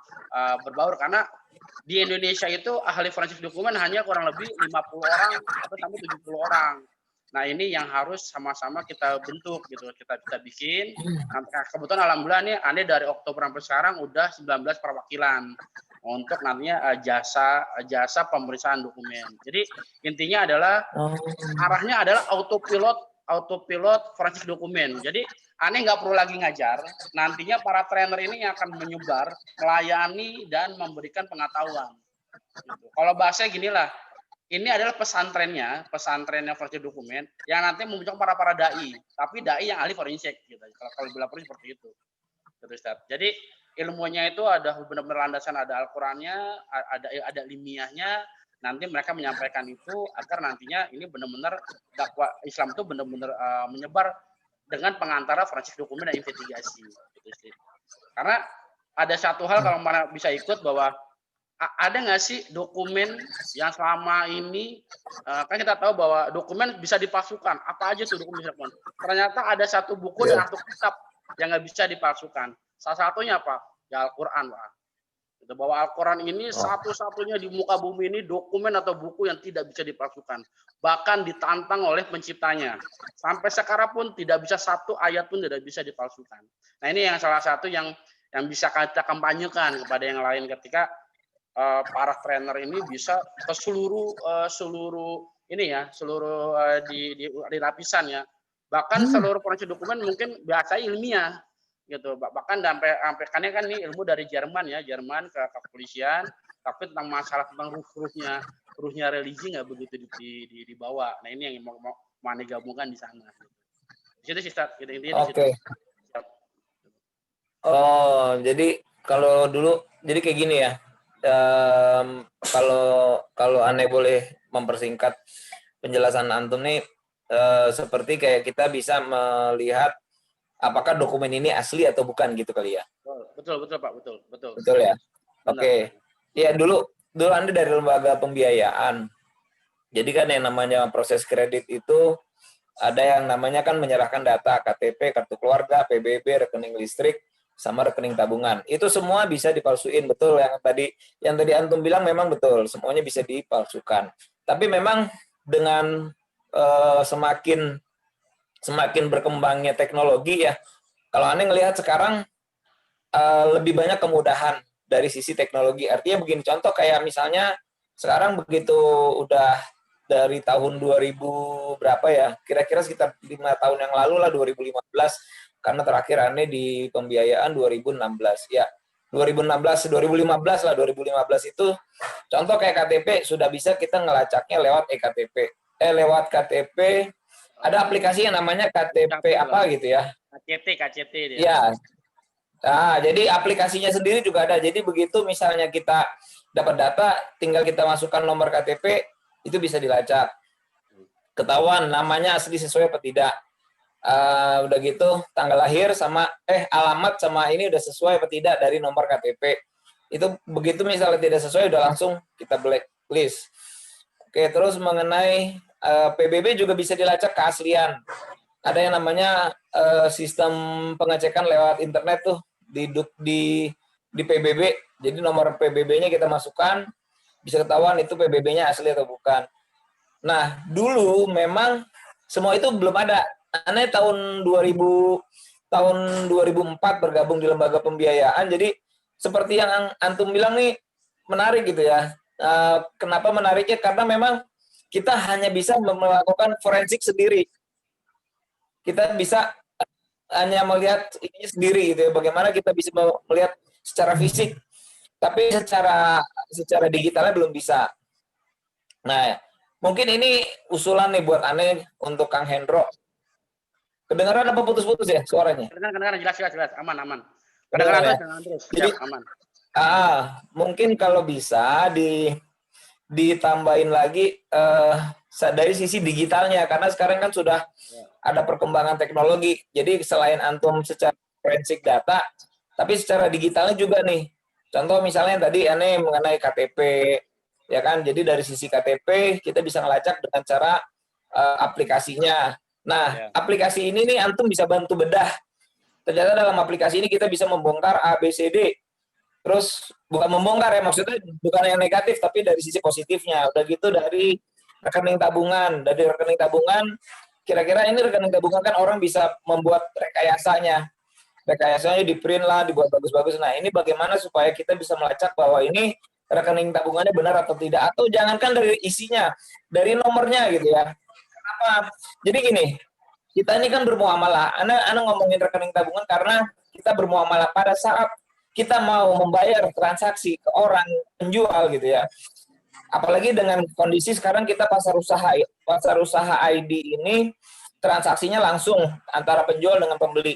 berbaur karena di Indonesia itu ahli forensik dokumen hanya kurang lebih 50 orang atau sampai 70 orang. Nah ini yang harus sama-sama kita bentuk gitu, kita bikin. Nah, kebetulan alhamdulillah nih aneh dari Oktober sampai sekarang udah 19 perwakilan untuk nantinya jasa pemeriksaan dokumen. Jadi intinya adalah arahnya adalah autopilot forensik dokumen. Jadi aneh nggak perlu lagi ngajar. Nantinya para trainer ini yang akan menyebar, melayani dan memberikan pengetahuan. Gitu. Kalau bahasanya ginilah, ini adalah pesantrennya forensik dokumen yang nanti membentuk para dai, tapi dai yang ahli forensik. Gitu. Kalau bila perlu seperti itu. Jadi ilmunya itu ada benar-benar landasan, ada Al-Qur'annya, ada ilmiahnya. Nanti mereka menyampaikan itu agar nantinya ini benar-benar dakwah Islam itu benar-benar menyebar dengan pengantara forensik dokumen dan investigasi. Gitu. Karena ada satu hal kalau mana bisa ikut bahwa ada nggak sih dokumen yang selama ini kan kita tahu bahwa dokumen bisa dipalsukan. Apa aja tuh dokumen bisa dipalsukan? Ternyata ada satu buku dan satu kitab yang nggak bisa dipalsukan. Salah satunya apa? Ya Al-Quran, Pak. Gitu, bahwa Al-Quran ini satu-satunya di muka bumi ini dokumen atau buku yang tidak bisa dipalsukan. Bahkan ditantang oleh penciptanya. Sampai sekarang pun tidak bisa satu ayat pun tidak bisa dipalsukan. Nah ini yang salah satu yang bisa kita kampanyekan kepada yang lain ketika para trainer ini bisa ke seluruh di lapisan ya. Bahkan seluruh forensik dokumen mungkin biasa ilmiah gitu. Bahkan sampai kan ini ilmu dari Jerman ke kepolisian, tapi tentang masalah tentang ruhnya religi nggak begitu dibawa. Nah ini yang mau digabungkan di sana. Di situ sih gitu, intinya di situ. Oh, jadi kalau dulu jadi kayak gini ya. Kalau aneh boleh mempersingkat penjelasan antum nih, seperti kayak kita bisa melihat apakah dokumen ini asli atau bukan gitu kali ya. Betul Pak, betul ya. Oke. Ya dulu Anda dari lembaga pembiayaan. Jadi kan yang namanya proses kredit itu ada yang namanya kan menyerahkan data KTP, kartu keluarga, PBB, rekening listrik, sama rekening tabungan. Itu semua bisa dipalsuin, betul yang tadi antum bilang memang betul, semuanya bisa dipalsukan. Tapi memang dengan semakin berkembangnya teknologi ya, kalau aneh ngelihat sekarang lebih banyak kemudahan dari sisi teknologi. Artinya begini, contoh kayak misalnya sekarang begitu udah dari tahun 2000 berapa ya, kira-kira sekitar 5 tahun yang lalu lah, 2015, karena terakhir aneh di pembiayaan 2016 ya, 2015 lah, 2015 itu contoh kayak KTP sudah bisa kita ngelacaknya lewat lewat KTP, ada aplikasi yang namanya KTP apa gitu ya, KCT dia. Ya. Nah, jadi aplikasinya sendiri juga ada. Jadi begitu misalnya kita dapat data, tinggal kita masukkan nomor KTP, itu bisa dilacak. Ketahuan namanya asli sesuai apa tidak. Udah gitu tanggal lahir sama alamat sama ini udah sesuai apa tidak dari nomor KTP. Itu begitu misalnya tidak sesuai udah langsung kita blacklist. Oke, terus mengenai PBB juga bisa dilacak keaslian. Ada yang namanya sistem pengecekan lewat internet tuh di PBB. Jadi nomor PBB-nya kita masukkan, bisa ketahuan itu PBB-nya asli atau bukan. Nah, dulu memang semua itu belum ada. Aneh tahun 2004 bergabung di lembaga pembiayaan. Jadi seperti yang antum bilang nih, menarik gitu ya. Kenapa menariknya? Karena memang kita hanya bisa melakukan forensik sendiri. Kita bisa hanya melihat ini sendiri gitu ya. Bagaimana kita bisa melihat secara fisik, tapi secara digitalnya belum bisa. Nah, mungkin ini usulan nih buat aneh untuk Kang Hendro. Kedengaran apa putus-putus ya suaranya? Kedengaran jelas aman. Kedengaran ya? Kedengaran terus. Jadi, Siap, aman. mungkin kalau bisa ditambahin lagi dari sisi digitalnya, karena sekarang kan sudah ada perkembangan teknologi. Jadi selain antum secara forensik data, tapi secara digitalnya juga nih. Contoh misalnya tadi aneh mengenai KTP, ya kan? Jadi dari sisi KTP kita bisa ngelacak dengan cara aplikasinya. Nah, aplikasi ini nih antum bisa bantu bedah. Ternyata dalam aplikasi ini kita bisa membongkar A, B, C, D. Terus bukan membongkar ya, maksudnya bukan yang negatif, tapi dari sisi positifnya. Udah gitu dari rekening tabungan. Dari rekening tabungan, kira-kira ini rekening tabungan kan orang bisa membuat rekayasanya. Rekayasanya di print lah, dibuat bagus-bagus. Nah, ini bagaimana supaya kita bisa melacak bahwa ini rekening tabungannya benar atau tidak. Atau jangankan dari isinya, dari nomornya gitu ya. Kenapa? Jadi gini, kita ini kan bermuamalah. Ana ngomongin rekening tabungan karena kita bermuamalah pada saat kita mau membayar transaksi ke orang penjual gitu ya. Apalagi dengan kondisi sekarang kita pasar usaha ID ini transaksinya langsung antara penjual dengan pembeli.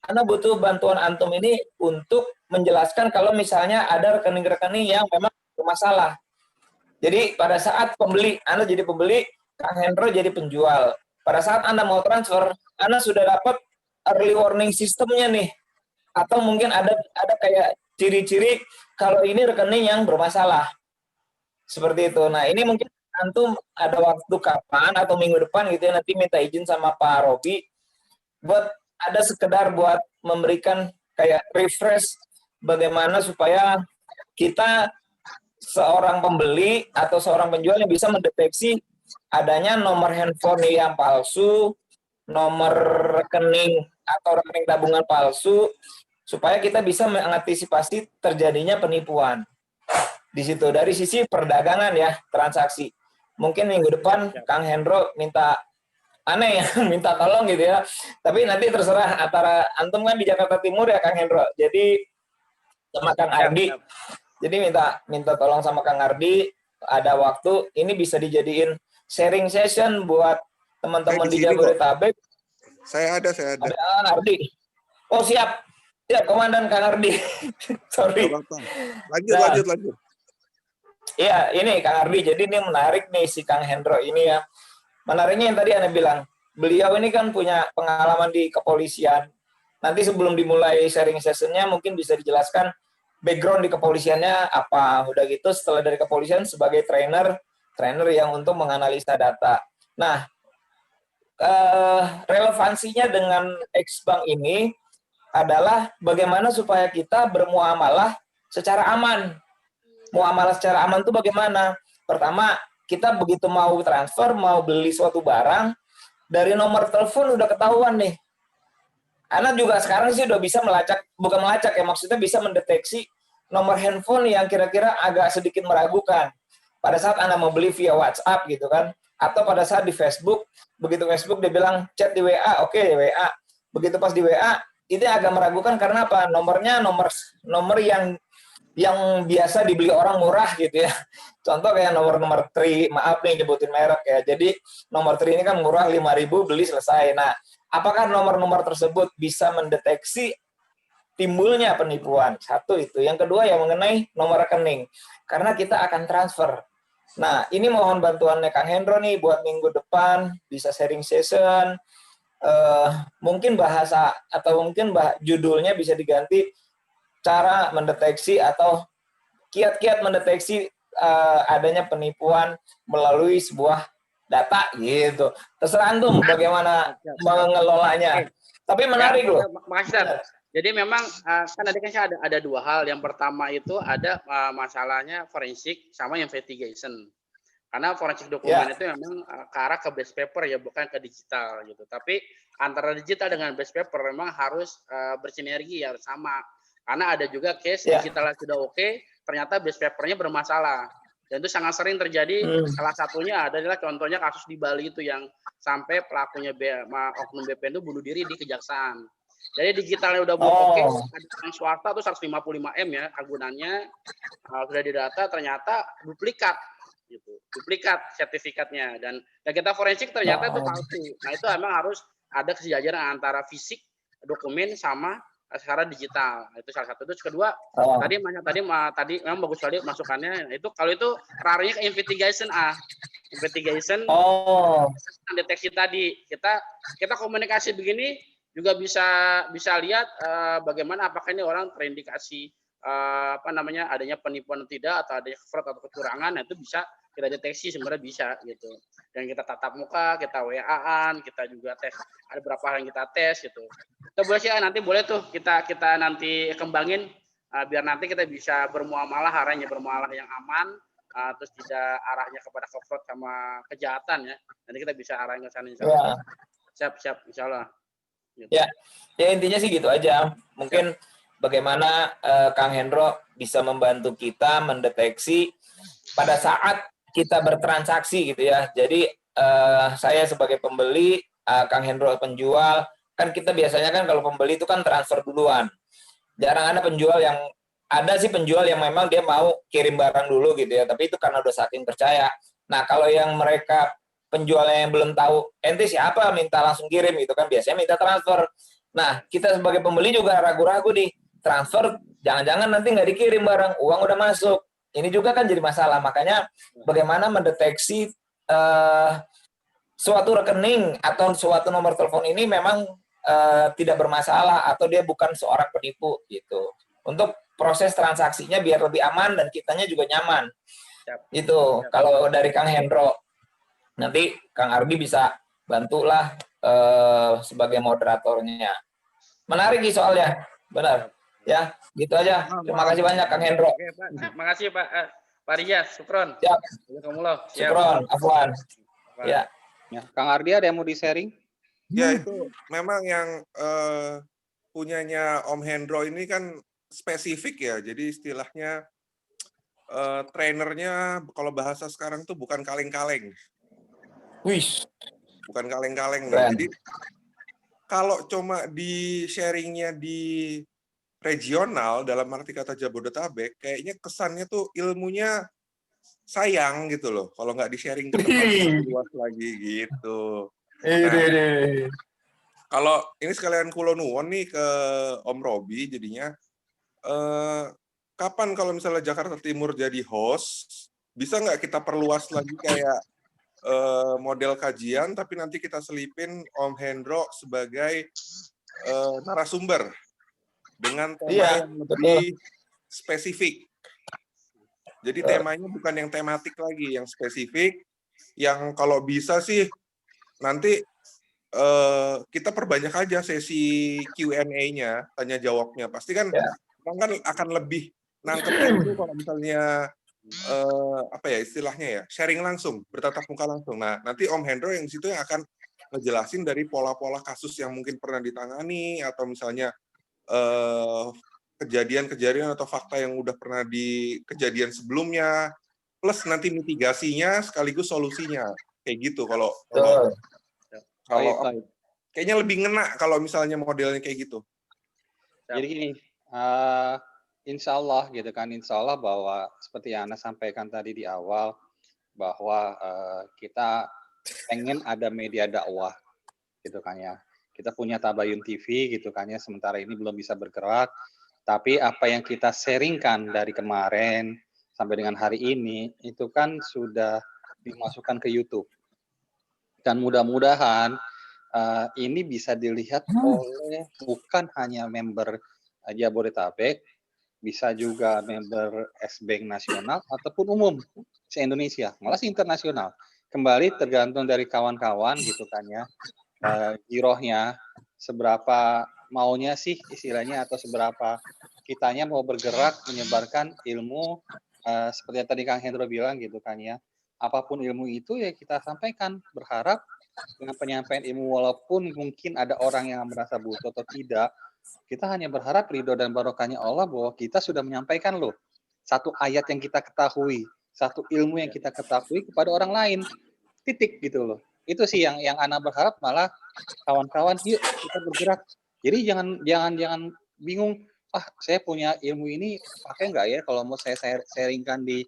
Ana butuh bantuan antum ini untuk menjelaskan kalau misalnya ada rekening-rekening yang memang bermasalah. Jadi pada saat Anda jadi pembeli, Kang Hendro jadi penjual. Pada saat Anda mau transfer, Anda sudah dapat early warning sistemnya nih. Atau mungkin ada kayak ciri-ciri kalau ini rekening yang bermasalah. Seperti itu. Nah, ini mungkin antum ada waktu kapan atau minggu depan gitu ya, nanti minta izin sama Pak Robi buat ada sekedar buat memberikan kayak refresh bagaimana supaya kita seorang pembeli atau seorang penjual yang bisa mendeteksi adanya nomor handphone yang palsu, nomor rekening atau rekening tabungan palsu, supaya kita bisa mengantisipasi terjadinya penipuan. Di situ dari sisi perdagangan ya, transaksi. Mungkin minggu depan Kang Hendro minta aneh ya, minta tolong gitu ya. Tapi nanti terserah antara antum kan di Jakarta Timur ya Kang Hendro. Jadi sama Kang Ardi. Jadi minta tolong sama Kang Ardi, ada waktu ini bisa dijadiin sharing session buat teman-teman di Jabodetabek. Saya ada. Ada Kang Ardi. Oh siap Komandan Kang Ardi. Sorry. Lanjut. Iya, ini Kang Ardi. Jadi ini menarik nih si Kang Hendro ini ya. Menariknya yang tadi Anda bilang, beliau ini kan punya pengalaman di kepolisian. Nanti sebelum dimulai sharing sessionnya mungkin bisa dijelaskan background di kepolisiannya apa. Udah gitu setelah dari kepolisian sebagai trainer yang untuk menganalisa data. Nah, relevansinya dengan Xbank ini adalah bagaimana supaya kita bermuamalah secara aman. Muamalah secara aman itu bagaimana? Pertama, kita begitu mau transfer, mau beli suatu barang, dari nomor telepon udah ketahuan nih. Anak juga sekarang sih udah bisa bukan melacak ya, maksudnya bisa mendeteksi nomor handphone yang kira-kira agak sedikit meragukan. Pada saat Anda mau beli via WhatsApp gitu kan, atau pada saat di Facebook, begitu Facebook dia bilang chat di WA, oke, WA. Begitu pas di WA, itu agak meragukan karena apa? Nomornya nomor yang biasa dibeli orang murah gitu ya. Contoh kayak nomor 3, maaf nih nyebutin merek ya. Jadi nomor 3 ini kan murah 5.000 beli selesai. Nah, apakah nomor-nomor tersebut bisa mendeteksi timbulnya penipuan? Satu itu. Yang kedua yang mengenai nomor rekening. Karena kita akan transfer. Nah, ini mohon bantuannya Kang Hendro nih buat minggu depan bisa sharing session. Mungkin bahasa atau mungkin judulnya bisa diganti cara mendeteksi atau kiat-kiat mendeteksi adanya penipuan melalui sebuah data gitu. Terserah antum bagaimana mengelolanya. Tapi menarik loh. Makasih, Jadi memang kan tadi kan ada dua hal. Yang pertama itu ada masalahnya forensik sama investigation. Karena forensik dokumen itu memang ke arah ke base paper ya, bukan ke digital gitu. Tapi antara digital dengan base paper memang harus bersinergi, harus sama. Karena ada juga case digitalnya sudah oke, ternyata base papernya bermasalah. Dan itu sangat sering terjadi. Salah satunya adalah contohnya kasus di Bali itu yang sampai pelakunya oknum BPN itu bunuh diri di kejaksaan. Jadi digitalnya udah belum oke, ada orang swasta tuh 155 M ya agunannya, sudah didata ternyata duplikat gitu, duplikat sertifikatnya, dan kita forensik ternyata itu palsu. Nah itu memang harus ada kesejajaran antara fisik dokumen sama secara digital. Nah, itu salah satu. Terus kedua, tadi memang bagus sekali masukannya. Itu kalau itu rarenya ke investigation investigation deteksi tadi. Kita komunikasi begini juga bisa lihat bagaimana apakah ini orang terindikasi adanya penipuan atau tidak, atau adanya fraud atau kecurangan. Nah, itu bisa kita deteksi, sebenarnya bisa gitu. Dan kita tatap muka, kita WA-an, kita juga tes, ada beberapa hal yang kita tes gitu. Itu boleh sih, nanti boleh tuh kita nanti kembangin biar nanti kita bisa bermuamalah, arahnya bermuamalah yang aman, terus tidak arahnya kepada fraud sama kejahatan ya. Nanti kita bisa arahin ke sana insyaallah. Siap insyaallah. Gitu. Ya intinya sih gitu aja. Mungkin bagaimana Kang Hendro bisa membantu kita mendeteksi pada saat kita bertransaksi gitu ya. Jadi saya sebagai pembeli, Kang Hendro penjual, kan kita biasanya kan kalau pembeli itu kan transfer duluan. Jarang ada penjual yang, ada sih penjual yang memang dia mau kirim barang dulu gitu ya, tapi itu karena udah saking percaya. Nah kalau yang mereka penjualnya yang belum tahu ente siapa minta langsung kirim gitu kan, biasanya minta transfer. Nah kita sebagai pembeli juga ragu-ragu nih, transfer jangan-jangan nanti nggak dikirim barang, uang udah masuk. Ini juga kan jadi masalah. Makanya bagaimana mendeteksi suatu rekening atau suatu nomor telepon ini memang tidak bermasalah atau dia bukan seorang penipu gitu. Untuk proses transaksinya biar lebih aman dan kitanya juga nyaman. Itu kalau dari Kang Hendro. Nanti Kang Ardi bisa bantulah sebagai moderatornya. Menarik nih soalnya, benar. Ya, gitu aja. Terima kasih banyak Kang Hendro. Oke, Pak. Terima kasih Pak Ria, syukron. Siap. Syukron, Afwan. Ya. Kang Ardi ada yang mau di-sharing? Ya itu memang yang punyanya Om Hendro ini kan spesifik ya. Jadi istilahnya trainernya kalau bahasa sekarang tuh bukan kaleng-kaleng. Bukan kaleng-kaleng. Jadi kalau cuma di sharingnya di regional dalam arti kata Jabodetabek, kayaknya kesannya tuh ilmunya sayang gitu loh. Kalau nggak di-sharing ke tempat luas lagi gitu. Nah, kalau ini sekalian kulo nuwun nih ke Om Robi, jadinya kapan kalau misalnya Jakarta Timur jadi host, bisa nggak kita perluas lagi kayak model kajian, tapi nanti kita selipin Om Hendro sebagai narasumber dengan tema yang lebih spesifik. Jadi temanya bukan yang tematik lagi, yang spesifik, yang kalau bisa sih nanti kita perbanyak aja sesi Q&A-nya, tanya jawabnya. Pasti kan orang kan akan lebih nangkepnya itu kalau misalnya apa ya istilahnya ya, sharing langsung, bertatap muka langsung. Nah, nanti Om Hendro yang di situ yang akan ngejelasin dari pola-pola kasus yang mungkin pernah ditangani, atau misalnya kejadian-kejadian atau fakta yang udah pernah di kejadian sebelumnya, plus nanti mitigasinya sekaligus solusinya. Kayak gitu kalau kayaknya lebih ngena kalau misalnya modelnya kayak gitu. Jadi gini, insya Allah gitu kan, insya Allah bahwa seperti yang Anda sampaikan tadi di awal, bahwa kita pengen ada media dakwah gitu kan ya. Kita punya Tabayun TV gitu kan ya, sementara ini belum bisa bergerak, tapi apa yang kita sharingkan dari kemarin sampai dengan hari ini itu kan sudah dimasukkan ke YouTube. Dan mudah-mudahan ini bisa dilihat oleh bukan hanya member Jabodetabek, bisa juga member S-Bank nasional ataupun umum se-Indonesia, malah internasional. Kembali tergantung dari kawan-kawan gitu kan ya, girohnya seberapa maunya sih istilahnya atau seberapa kitanya mau bergerak menyebarkan ilmu seperti yang tadi Kang Hendro bilang gitu kan ya. Apapun ilmu itu ya kita sampaikan, berharap dengan penyampaian ilmu walaupun mungkin ada orang yang merasa butuh atau tidak, kita hanya berharap ridho dan barokahnya Allah bahwa kita sudah menyampaikan loh satu ayat yang kita ketahui, satu ilmu yang kita ketahui kepada orang lain. Titik gitu loh. Itu sih yang Ana berharap, malah kawan-kawan yuk kita bergerak. Jadi jangan bingung, ah saya punya ilmu ini pakai nggak ya kalau mau saya sharingkan di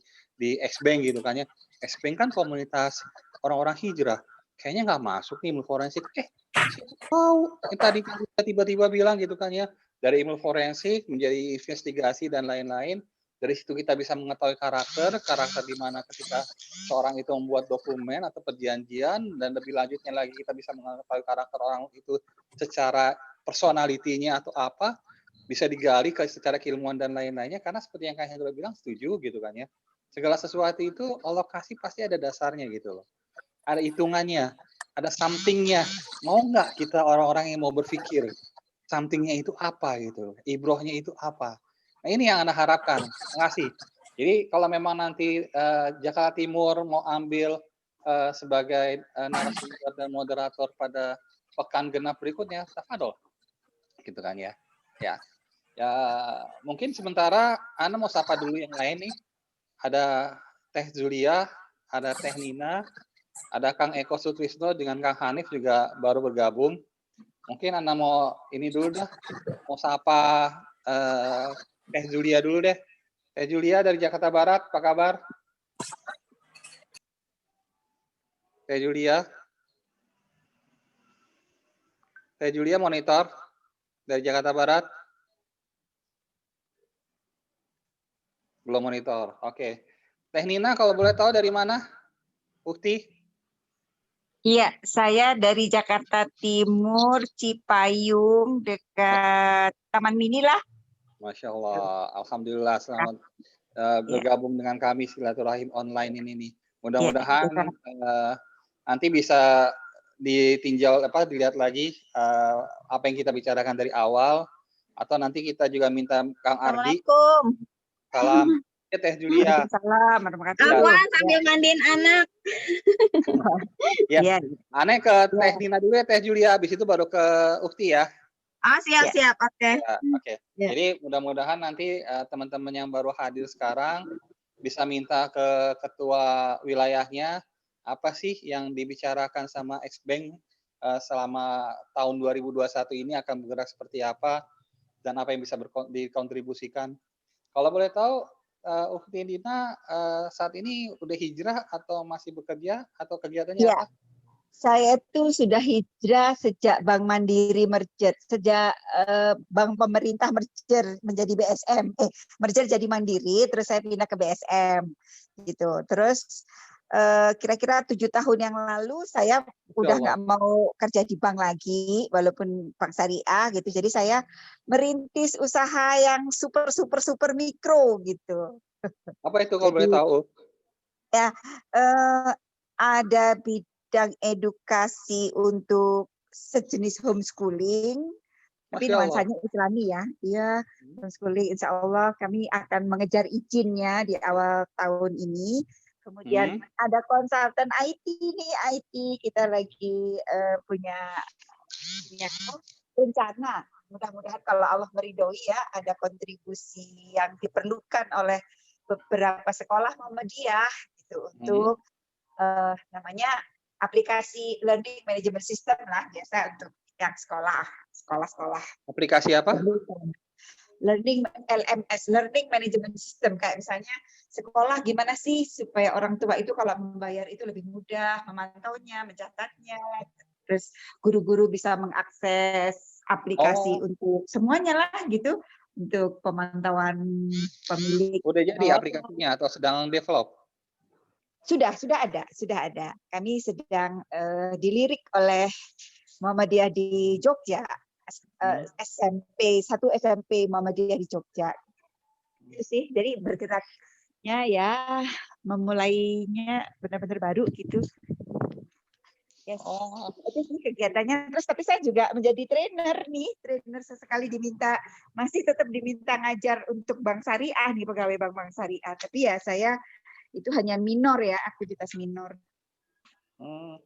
Xbank gitu kan ya. Xbank kan komunitas orang-orang hijrah. Kayaknya nggak masuk nih ilmu forensik. Siapa tahu tadi tiba-tiba bilang gitu kan ya, dari ilmu forensik menjadi investigasi dan lain-lain. Dari situ kita bisa mengetahui karakter di mana ketika seorang itu membuat dokumen atau perjanjian, dan lebih lanjutnya lagi kita bisa mengetahui karakter orang itu secara personalitinya atau apa, bisa digali secara keilmuan dan lain-lainnya, karena seperti yang Kak Hendro bilang, setuju gitu kan ya. Segala sesuatu itu Allah kasih pasti ada dasarnya gitu loh. Ada hitungannya, ada something-nya. Mau nggak kita orang-orang yang mau berpikir something-nya itu apa gitu, ibrohnya itu apa. Nah ini yang Anda harapkan. Terima kasih. Jadi kalau memang nanti Jakarta Timur mau ambil sebagai narasumber dan moderator pada pekan genap berikutnya, tafadhol. Gitu kan ya. Ya. Mungkin sementara Anda mau sapa dulu yang lain nih. Ada Teh Zulia, ada Teh Nina, ada Kang Eko Sutrisno dengan Kang Hanif juga baru bergabung. Mungkin Anda mau ini dulu dah, mau sapa Teh Julia dulu deh. Teh Julia dari Jakarta Barat, apa kabar? Teh Julia. Teh Julia monitor dari Jakarta Barat. Belum monitor, oke. Teh Nina kalau boleh tahu dari mana? Ukti? Iya, saya dari Jakarta Timur, Cipayung, dekat Taman Mini lah. Masya Allah, Alhamdulillah selamat bergabung dengan kami silaturahim online ini nih. Mudah-mudahan nanti bisa ditinjau dilihat lagi apa yang kita bicarakan dari awal, atau nanti kita juga minta Kang Ardi. Assalamualaikum. Salam. Ya Teh Julia. Waalaikumsalam warahmatullahi Ya. wabarakatuh. sambil mandiin anak. Ya. Iya. Aneh ke Teh Nina dulu ya Teh Julia, habis itu baru ke Ukti ya. Oh, siap-siap. Oke. Ya, oke. Ya. Jadi mudah-mudahan nanti teman-teman yang baru hadir sekarang bisa minta ke ketua wilayahnya apa sih yang dibicarakan sama Xbank selama tahun 2021 ini akan bergerak seperti apa dan apa yang bisa dikontribusikan. Kalau boleh tahu, Ukti Dina saat ini udah hijrah atau masih bekerja atau kegiatannya Ya. apa? Saya tuh sudah hijrah sejak Bank Mandiri merger, sejak Bank Pemerintah merger menjadi BSM, merger jadi Mandiri, terus saya pindah ke BSM, gitu. Terus kira-kira 7 tahun yang lalu saya udah nggak mau kerja di bank lagi, walaupun bank syariah, gitu. Jadi saya merintis usaha yang super mikro, gitu. Apa itu kalau boleh tahu? Ya, ada bidang edukasi untuk sejenis homeschooling, tapi nuansanya Islami ya. Iya, homeschooling insya Allah kami akan mengejar izinnya di awal tahun ini. Kemudian ada konsultan IT nih, IT kita lagi punya rencana. Mudah-mudahan kalau Allah meridhoi ya, ada kontribusi yang diperlukan oleh beberapa sekolah Muhammadiyah gitu untuk namanya aplikasi learning management system lah, biasa untuk yang sekolah. Aplikasi apa? Learning LMS, learning management system, kayak misalnya sekolah gimana sih supaya orang tua itu kalau membayar itu lebih mudah memantaunya, mencatatnya, terus guru-guru bisa mengakses aplikasi untuk semuanya lah gitu, untuk pemantauan pemilik. Udah jadi aplikasinya atau sedang develop? Sudah ada. Kami sedang dilirik oleh Muhammadiyah di Jogja, satu SMP Muhammadiyah di Jogja. Itu sih, jadi bergeraknya ya memulainya benar-benar baru gitu. Yes. Oh, Itu sih kegiatannya. Terus tapi saya juga menjadi trainer nih, trainer sesekali masih tetap diminta ngajar untuk Bank Syariah nih, pegawai Bank Syariah. Tapi ya saya itu hanya minor ya, aktivitas minor. hmm.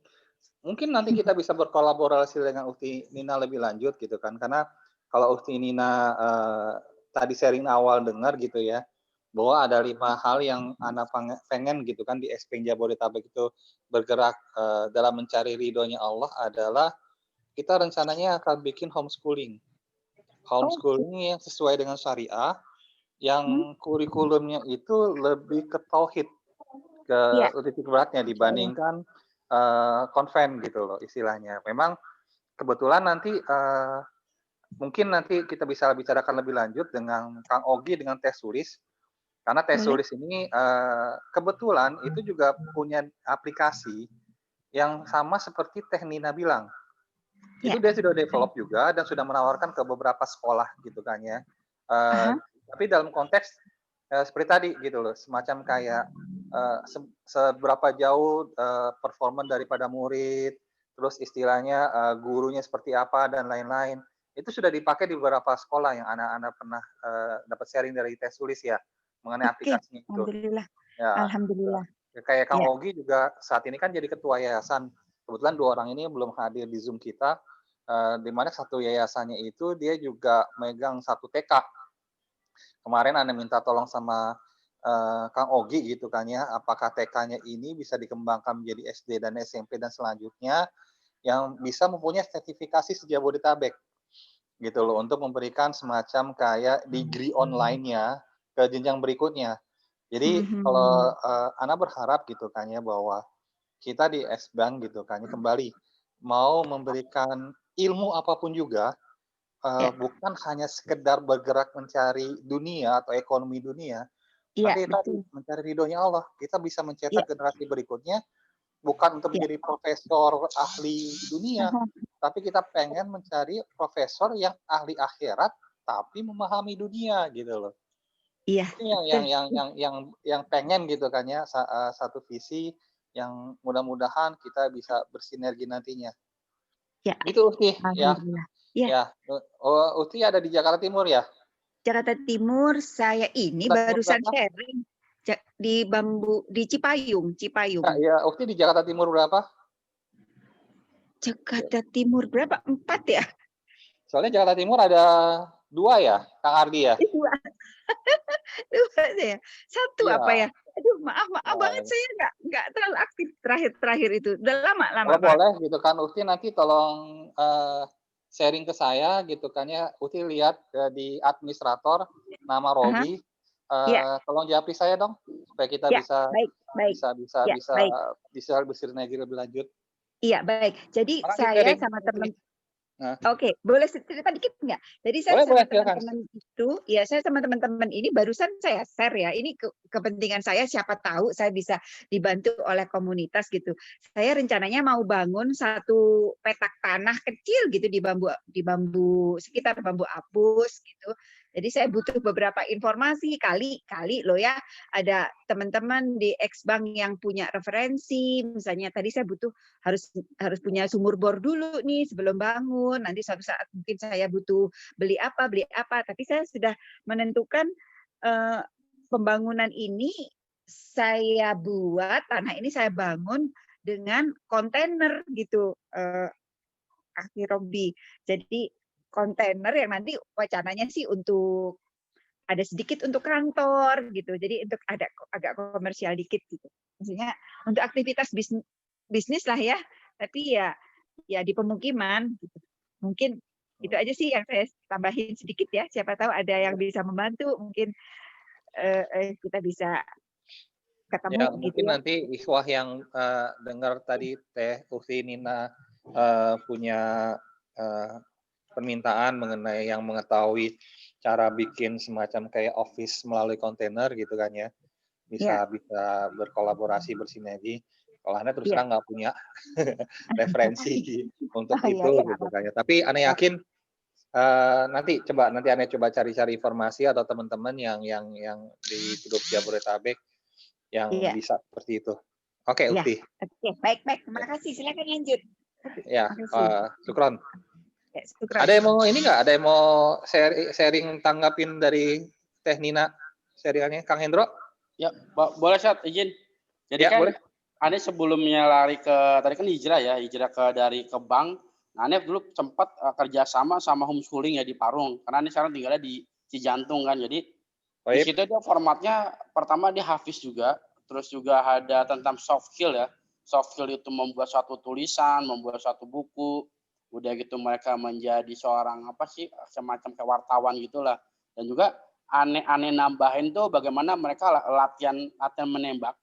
Mungkin nanti kita bisa berkolaborasi dengan Ukti Nina lebih lanjut gitu kan, karena kalau Ukti Nina tadi sharing awal dengar gitu ya, bahwa ada 5 hal yang Ana pengen gitu kan di Expeng Jabodetabek itu bergerak dalam mencari ridhonya Allah adalah kita rencananya akan bikin homeschooling. Homeschooling yang sesuai dengan syariah, yang kurikulumnya itu lebih ke tauhid, ke Iya. titik beratnya dibandingkan konven gitu loh istilahnya. Memang kebetulan nanti mungkin nanti kita bisa bicarakan lebih lanjut dengan Kang Ogi dengan Teh Sulis, karena Teh Boleh. Sulis ini kebetulan itu juga punya aplikasi yang sama seperti Teh Nina bilang. Itu dia sudah develop juga dan sudah menawarkan ke beberapa sekolah gitu kan ya. Tapi dalam konteks seperti tadi gitu loh, semacam kayak seberapa jauh performa daripada murid, terus istilahnya gurunya seperti apa dan lain-lain. Itu sudah dipakai di beberapa sekolah yang anak-anak pernah dapat sharing dari Teh Sulis ya mengenai aplikasinya itu. Alhamdulillah. Ya, Alhamdulillah. kayak Kang Ya. Ogi juga saat ini kan jadi ketua yayasan. Kebetulan 2 orang ini belum hadir di Zoom kita, di mana satu yayasannya itu dia juga megang 1 TK. Kemarin Ana minta tolong sama Kang Ogi gitu kan ya, apakah TK-nya ini bisa dikembangkan menjadi SD dan SMP dan selanjutnya yang bisa mempunyai sertifikasi se-Jabodetabek gitu loh, untuk memberikan semacam kayak degree online-nya ke jenjang berikutnya. Jadi kalau Ana berharap gitu kan ya bahwa kita di S-Bank gitu kan ya kembali mau memberikan ilmu apapun juga, bukan hanya sekedar bergerak mencari dunia atau ekonomi dunia, tapi tadi mencari ridhonya Allah. Kita bisa mencetak generasi berikutnya bukan untuk menjadi profesor ahli dunia, tapi kita pengen mencari profesor yang ahli akhirat tapi memahami dunia gitu loh. Iya. Itu yang pengen gitu kan ya, satu visi yang mudah-mudahan kita bisa bersinergi nantinya. Ya. Gitu Ukti ya. Alhamdulillah. Ya. Ya. Ukti ada di Jakarta Timur ya? Jakarta Timur saya ini barusan sharing di Cipayung. Ya, Ukti di Jakarta Timur berapa? Jakarta Timur berapa? 4 ya? Soalnya Jakarta Timur ada 2 ya, Kang Ardi ya? 2 ya. 1 apa ya? Aduh, maaf banget saya nggak terlalu aktif terakhir itu. Udah lama. Kalau boleh gitu kan Ukti nanti tolong sharing ke saya gitu kan ya. Ukti lihat di administrator nama Robi. Tolong japri saya dong supaya kita bisa bersinergi lebih lanjut. Iya, baik. Jadi saya sama teman. Oke, boleh cerita dikit nggak? Jadi saya sama teman-teman itu, ya saya sama teman-teman ini barusan saya share ya. Ini kepentingan saya, siapa tahu saya bisa dibantu oleh komunitas gitu. Saya rencananya mau bangun 1 petak tanah kecil gitu di bambu sekitar bambu apus gitu. Jadi saya butuh beberapa informasi, kali loh ya, ada teman-teman di X-Bank yang punya referensi, misalnya tadi saya butuh harus punya sumur bor dulu nih sebelum bangun, nanti suatu saat mungkin saya butuh beli apa, tapi saya sudah menentukan pembangunan ini saya buat, tanah ini saya bangun dengan kontainer gitu, Akhi Robi. Jadi kontainer yang nanti wacananya sih untuk ada sedikit untuk kantor gitu, jadi untuk ada agak komersial dikit gitu. Maksudnya untuk aktivitas bisnis lah ya, tapi ya di pemukiman gitu. Mungkin itu aja sih yang saya tambahin sedikit ya. Siapa tahu ada yang bisa membantu, mungkin kita bisa ketemu. Ya, mungkin gitu nanti ikhwah yang dengar tadi Teh Ukti Nina punya permintaan mengenai yang mengetahui cara bikin semacam kayak office melalui kontainer gitu kan ya, bisa berkolaborasi bersinergi. Kalau Anda terus terang nggak punya referensi untuk itu gitu kan ya. Tapi Anda yakin nanti Anda coba cari-cari informasi atau teman-teman yang di grup Jabodetabek yang bisa seperti itu. Oke, Ya. Ukti. Oke, baik. Terima kasih. Silakan lanjut. Ya, Makasih. syukron. Ya, syukran. Ada yang mau ini nggak? Ada yang mau sharing tanggapin dari Teh Nina sharingannya, Kang Hendro? Ya, boleh Ustaz, izin. Jadi Ya, kan boleh. Ane sebelumnya lari tadi kan hijrah dari ke bank. Nah, Ane dulu sempat kerjasama sama homeschooling ya di Parung. Karena Ane sekarang tinggalnya di Cijantung kan. Jadi di situ dia formatnya pertama dia hafiz juga, terus juga ada tentang soft skill ya. Soft skill itu membuat suatu tulisan, membuat suatu buku. Udah gitu mereka menjadi seorang semacam kayak wartawan gitulah. Dan juga aneh nambahin tuh bagaimana mereka latihan menembak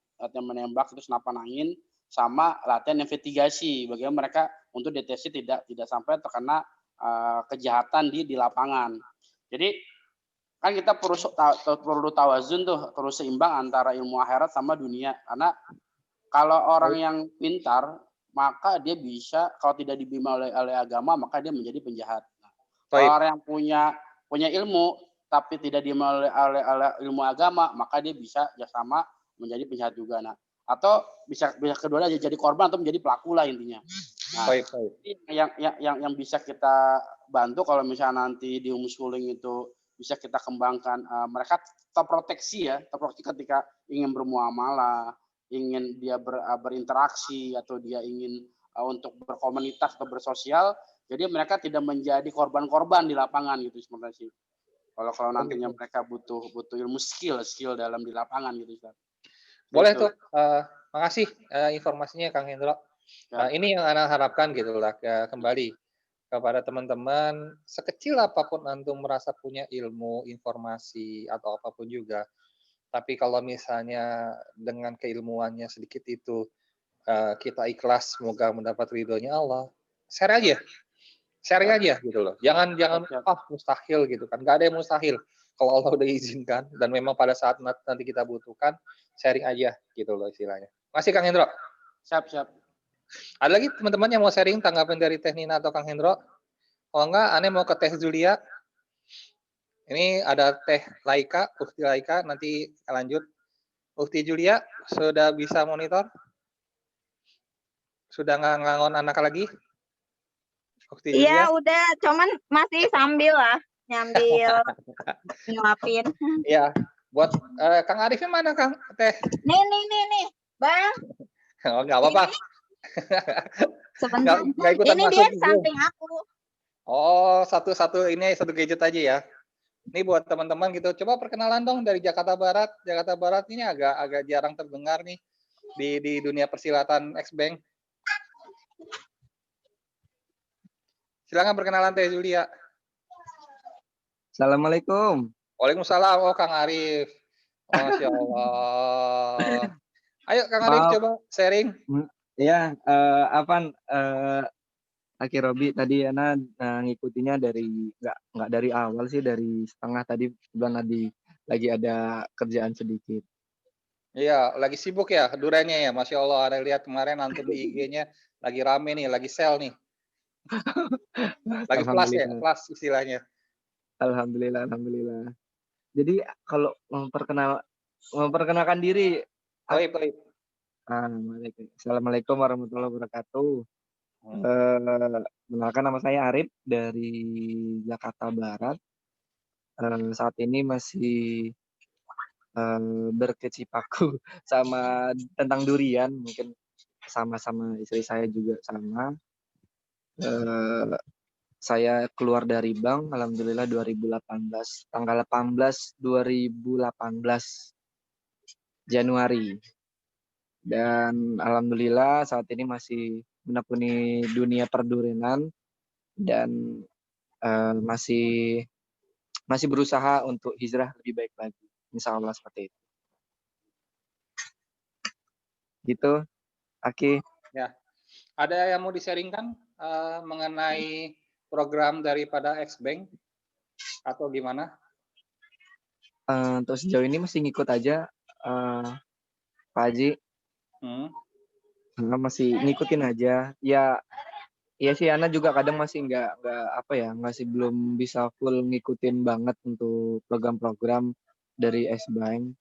terus senapan angin sama latihan investigasi bagaimana mereka untuk deteksi tidak sampai terkena kejahatan di lapangan. Jadi kan kita perlu tawazun tuh, terus seimbang antara ilmu akhirat sama dunia. Karena kalau orang yang pintar maka dia bisa, kalau tidak dibimbing oleh agama maka dia menjadi penjahat. Kalau orang yang punya ilmu tapi tidak dibimbing oleh ilmu agama maka dia bisa sama menjadi penjahat juga. Nah, atau bisa keduanya jadi korban atau menjadi pelaku lah intinya. Nah, yang bisa kita bantu kalau misalnya nanti di homeschooling itu bisa kita kembangkan, mereka terproteksi ketika ingin bermuamalah, ingin dia berinteraksi atau dia ingin untuk berkomunitas atau bersosial, jadi mereka tidak menjadi korban-korban di lapangan gitu sebenarnya sih. Kalau nantinya mereka butuh ilmu skill dalam di lapangan gitu. Boleh tuh. Makasih informasinya Kang Hendro. Ya. Ini yang Ana harapkan gitu lah kembali kepada teman-teman, sekecil apapun antum merasa punya ilmu, informasi atau apapun juga. Tapi kalau misalnya dengan keilmuannya sedikit itu kita ikhlas semoga mendapat ridhonya Allah, share aja gitu loh. Jangan mustahil gitu kan. Nggak ada yang mustahil kalau Allah udah izinkan dan memang pada saat nanti kita butuhkan, sharing aja gitu loh istilahnya. Masih Kang Hendro? Siap. Ada lagi teman-teman yang mau sharing tanggapan dari Teh Nina atau Kang Hendro? Kalau enggak, Ane mau ke Teh Julia. Ini ada Teh Laika, Ukti Laika, nanti lanjut. Ukti Julia, sudah bisa monitor? Sudah nggak ngangon anak lagi? Ukti Julia? Iya udah, cuman masih sambil nyambil nyuapin. Iya, buat Kang Arifnya mana Kang Teh? Nih, Bang. Oh, nggak apa-apa. Sebentar. Nggak ikutan Ini masuk dia gitu. samping aku. Oh, satu gadget aja ya. Ini buat teman-teman gitu. Coba perkenalan dong dari Jakarta Barat. Jakarta Barat ini agak jarang terdengar nih di dunia persilatan X-Bank. Silakan perkenalan Teh Julia. Assalamualaikum. Waalaikumsalam. Oh, Kang Arif. Masya Allah. Ayo Kang Arif coba sharing. Ya, Aki Robi tadi Ana ngikutinya dari nggak dari awal sih, dari setengah tadi bulan lagi ada kerjaan sedikit. Iya, lagi sibuk ya duranya ya. Masya Allah, ada lihat kemarin antum di IG-nya lagi rame nih, lagi sell nih. Lagi plus ya, plus istilahnya. Alhamdulillah. Jadi kalau memperkenalkan diri. Baik. Assalamualaikum warahmatullahi wabarakatuh. Kenalkan, nama saya Arif dari Jakarta Barat. Saat ini masih berkecimpung sama tentang durian, mungkin sama istri saya juga sama. Saya keluar dari bank alhamdulillah 2018, tanggal 18 2018 Januari. Dan alhamdulillah saat ini masih menekuni dunia perdurianan dan masih berusaha untuk hijrah lebih baik lagi. Insya Allah seperti itu. Gitu, Aki. Ya. Ada yang mau di-sharingkan mengenai program daripada X-Bank atau gimana? Untuk sejauh ini masih ngikut aja, Pak Haji. Masih ngikutin aja. Ya sih, Ana juga kadang masih masih belum bisa full ngikutin banget untuk program-program dari S-Bank.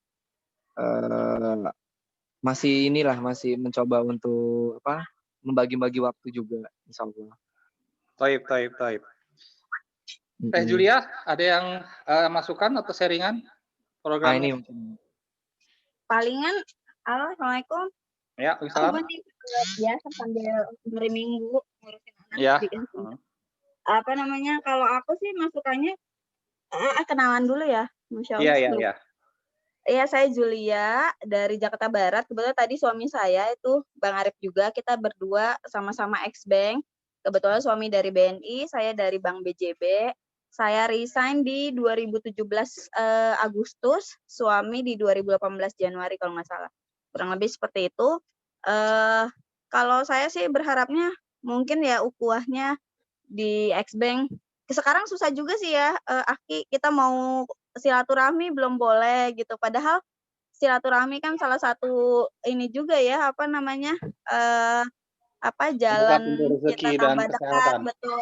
masih inilah, masih mencoba untuk apa, membagi-bagi waktu juga, insya Allah. Taib. Teh Mm-mm. Julia, ada yang masukan atau sharingan program Ini ini? mungkin. Palingan, halo, Assalamualaikum. Ya, Aku Waalaikumsalam. nih biasa sambil hari Minggu ngurusin anak Ya. bikin apa namanya, kalau aku sih masukannya kenalan dulu ya, Masya Allah. Iya. Iya, saya Julia dari Jakarta Barat. Kebetulan tadi suami saya itu Bang Arif juga. Kita berdua sama-sama ex-bank. Kebetulan suami dari BNI, saya dari Bank BJB. Saya resign di 2017 Agustus, suami di 2018 Januari kalau nggak salah. Kurang lebih seperti itu. Kalau saya sih berharapnya mungkin ya ukhuwahnya di ex-bank. Sekarang susah juga sih ya, Aki, kita mau silaturahmi belum boleh gitu. Padahal silaturahmi kan salah satu ini juga ya, apa namanya, jalan pintu rezeki kita dan tambah dekat, kesehatan. betul.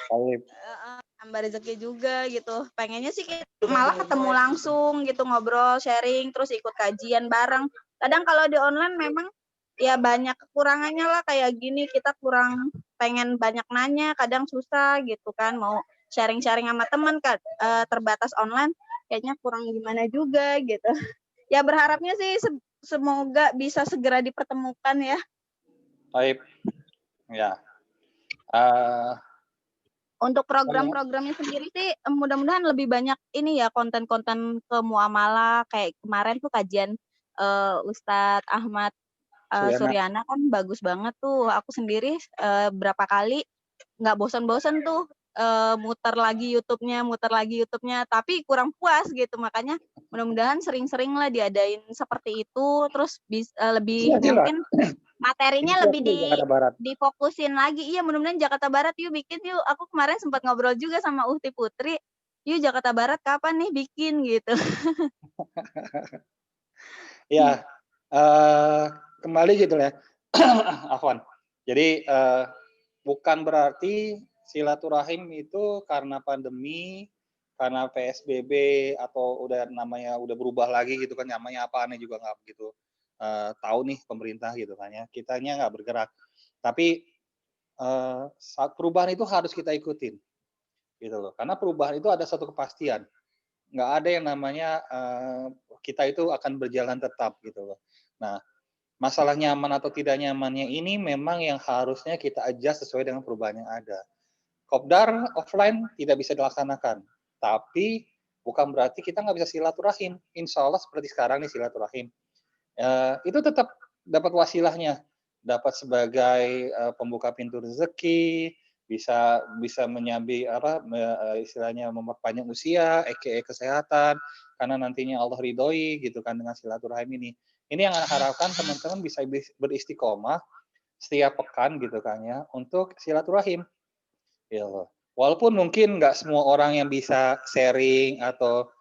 Taib. Tambah rezeki juga gitu. Pengennya sih malah ketemu langsung gitu, ngobrol, sharing, terus ikut kajian bareng. Kadang kalau di online memang ya banyak kekurangannya lah, kayak gini kita kurang pengen banyak nanya, kadang susah gitu kan, mau sharing-sharing sama teman kan terbatas online, kayaknya kurang gimana juga gitu. Ya berharapnya sih semoga bisa segera dipertemukan ya. Taib. Ya. Untuk program-programnya sendiri sih mudah-mudahan lebih banyak ini ya, konten-konten ke muamalah, kayak kemarin tuh kajian Ustadz Ahmad Suryana kan bagus banget tuh. Aku sendiri berapa kali nggak bosan-bosan tuh muter lagi YouTube-nya, tapi kurang puas gitu. Makanya mudah-mudahan sering-sering lah diadain seperti itu, terus lebih mungkin materinya lebih difokusin lagi. Iya, mudah-mudahan Jakarta Barat yuk bikin yuk. Aku kemarin sempat ngobrol juga sama Uhti Putri. Yuk Jakarta Barat kapan nih bikin gitu. Ya, kembali gitu ya, Afwan. Jadi bukan berarti silaturahim itu karena pandemi, karena PSBB atau udah berubah lagi gitu kan, namanya apa aneh juga nggak begitu tahu nih pemerintah gitu kan ya. Kitanya nggak bergerak. Tapi saat perubahan itu harus kita ikutin gitu loh. Karena perubahan itu ada satu kepastian. Nggak ada yang namanya kita itu akan berjalan tetap gitu loh. Nah, masalah nyaman atau tidak nyamannya ini memang yang harusnya kita adjust sesuai dengan perubahan yang ada. Kopdar offline tidak bisa dilaksanakan, tapi bukan berarti kita nggak bisa silaturahim. Insya Allah seperti sekarang nih silaturahim. Itu tetap dapat wasilahnya, dapat sebagai pembuka pintu rezeki, bisa menyambi istilahnya memperpanjang usia, kesehatan, karena nantinya Allah ridhoi gitu kan dengan silaturahim ini. Ini yang harapkan teman-teman bisa beristiqomah setiap pekan gitu kan ya untuk silaturahim. Ya, walaupun mungkin nggak semua orang yang bisa sharing atau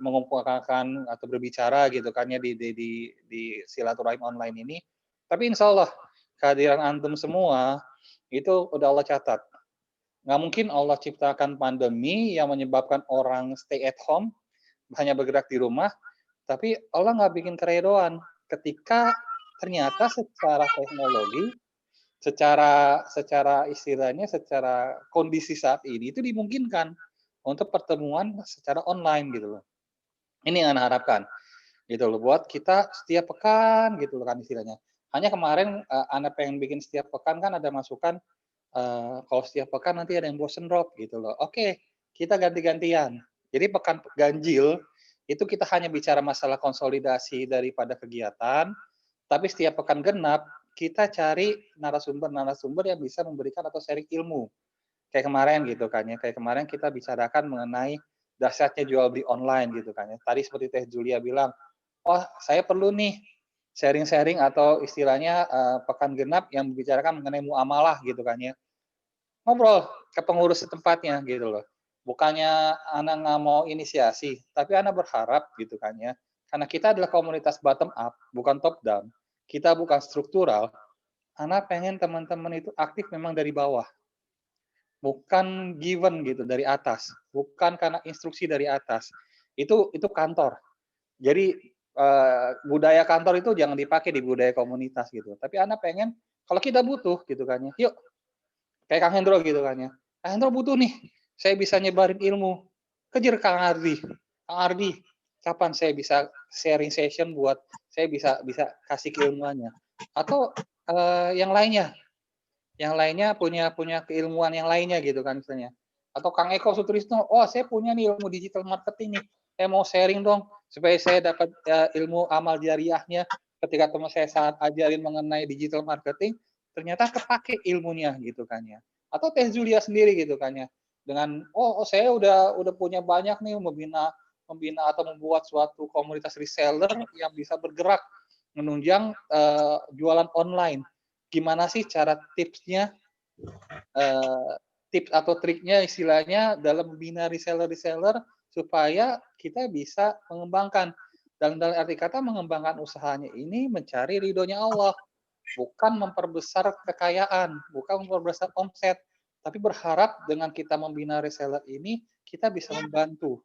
mengumpulkan atau berbicara gitu kan ya di silaturahim online ini, tapi insya Allah kehadiran antum semua itu udah Allah catat. Nggak mungkin Allah ciptakan pandemi yang menyebabkan orang stay at home, hanya bergerak di rumah, tapi Allah nggak bikin keredoan ketika ternyata secara teknologi, secara istilahnya, secara kondisi saat ini itu dimungkinkan untuk pertemuan secara online gitu loh. Ini yang Anda harapkan gitu loh, buat kita setiap pekan gitu loh kan istilahnya. Hanya kemarin Anda pengen bikin setiap pekan kan ada masukan, kalau setiap pekan nanti ada yang bosen Rob gitu loh. Oke, kita ganti-gantian. Jadi pekan ganjil itu kita hanya bicara masalah konsolidasi daripada kegiatan, tapi setiap pekan genap kita cari narasumber yang bisa memberikan atau sharing ilmu. Kayak kemarin gitu kan ya, kayak kemarin kita bicarakan mengenai dahsyatnya jual beli online gitu kan ya. Tadi seperti Teh Julia bilang, oh saya perlu nih sharing-sharing atau istilahnya pekan genap yang membicarakan mengenai muamalah gitu kan ya. Ngobrol ke pengurus setempatnya gitu loh. Bukannya Ana nggak mau inisiasi, tapi Ana berharap gitu kan ya. Karena kita adalah komunitas bottom up, bukan top down. Kita bukan struktural. Ana pengen teman-teman itu aktif memang dari bawah. Bukan given gitu dari atas, bukan karena instruksi dari atas. Itu kantor. Jadi budaya kantor itu jangan dipakai di budaya komunitas gitu. Tapi Ana pengen kalau kita butuh gitu kan ya, yuk kayak Kang Hendro gitu kan ya. Kang Hendro butuh nih, saya bisa nyebarin ilmu. Kejar Kang Ardi. Kang Ardi, kapan saya bisa sharing session buat saya bisa kasih keilmuannya. Atau yang lainnya punya keilmuan yang lainnya gitu kan misalnya. Atau Kang Eko Sutrisno, oh saya punya nih ilmu digital marketing nih, saya mau sharing dong supaya saya dapat ilmu amal jariahnya ketika teman saya saat ajarin mengenai digital marketing, ternyata kepake ilmunya gitu kan ya. Atau Teh Julia sendiri gitu kan ya, dengan saya udah punya banyak nih membina atau membuat suatu komunitas reseller yang bisa bergerak menunjang jualan online. Gimana sih cara tipsnya, tips atau triknya istilahnya dalam membina reseller supaya kita bisa mengembangkan. Dalam arti kata mengembangkan usahanya ini mencari ridhonya Allah, bukan memperbesar kekayaan, bukan memperbesar omset, tapi berharap dengan kita membina reseller ini kita bisa membantu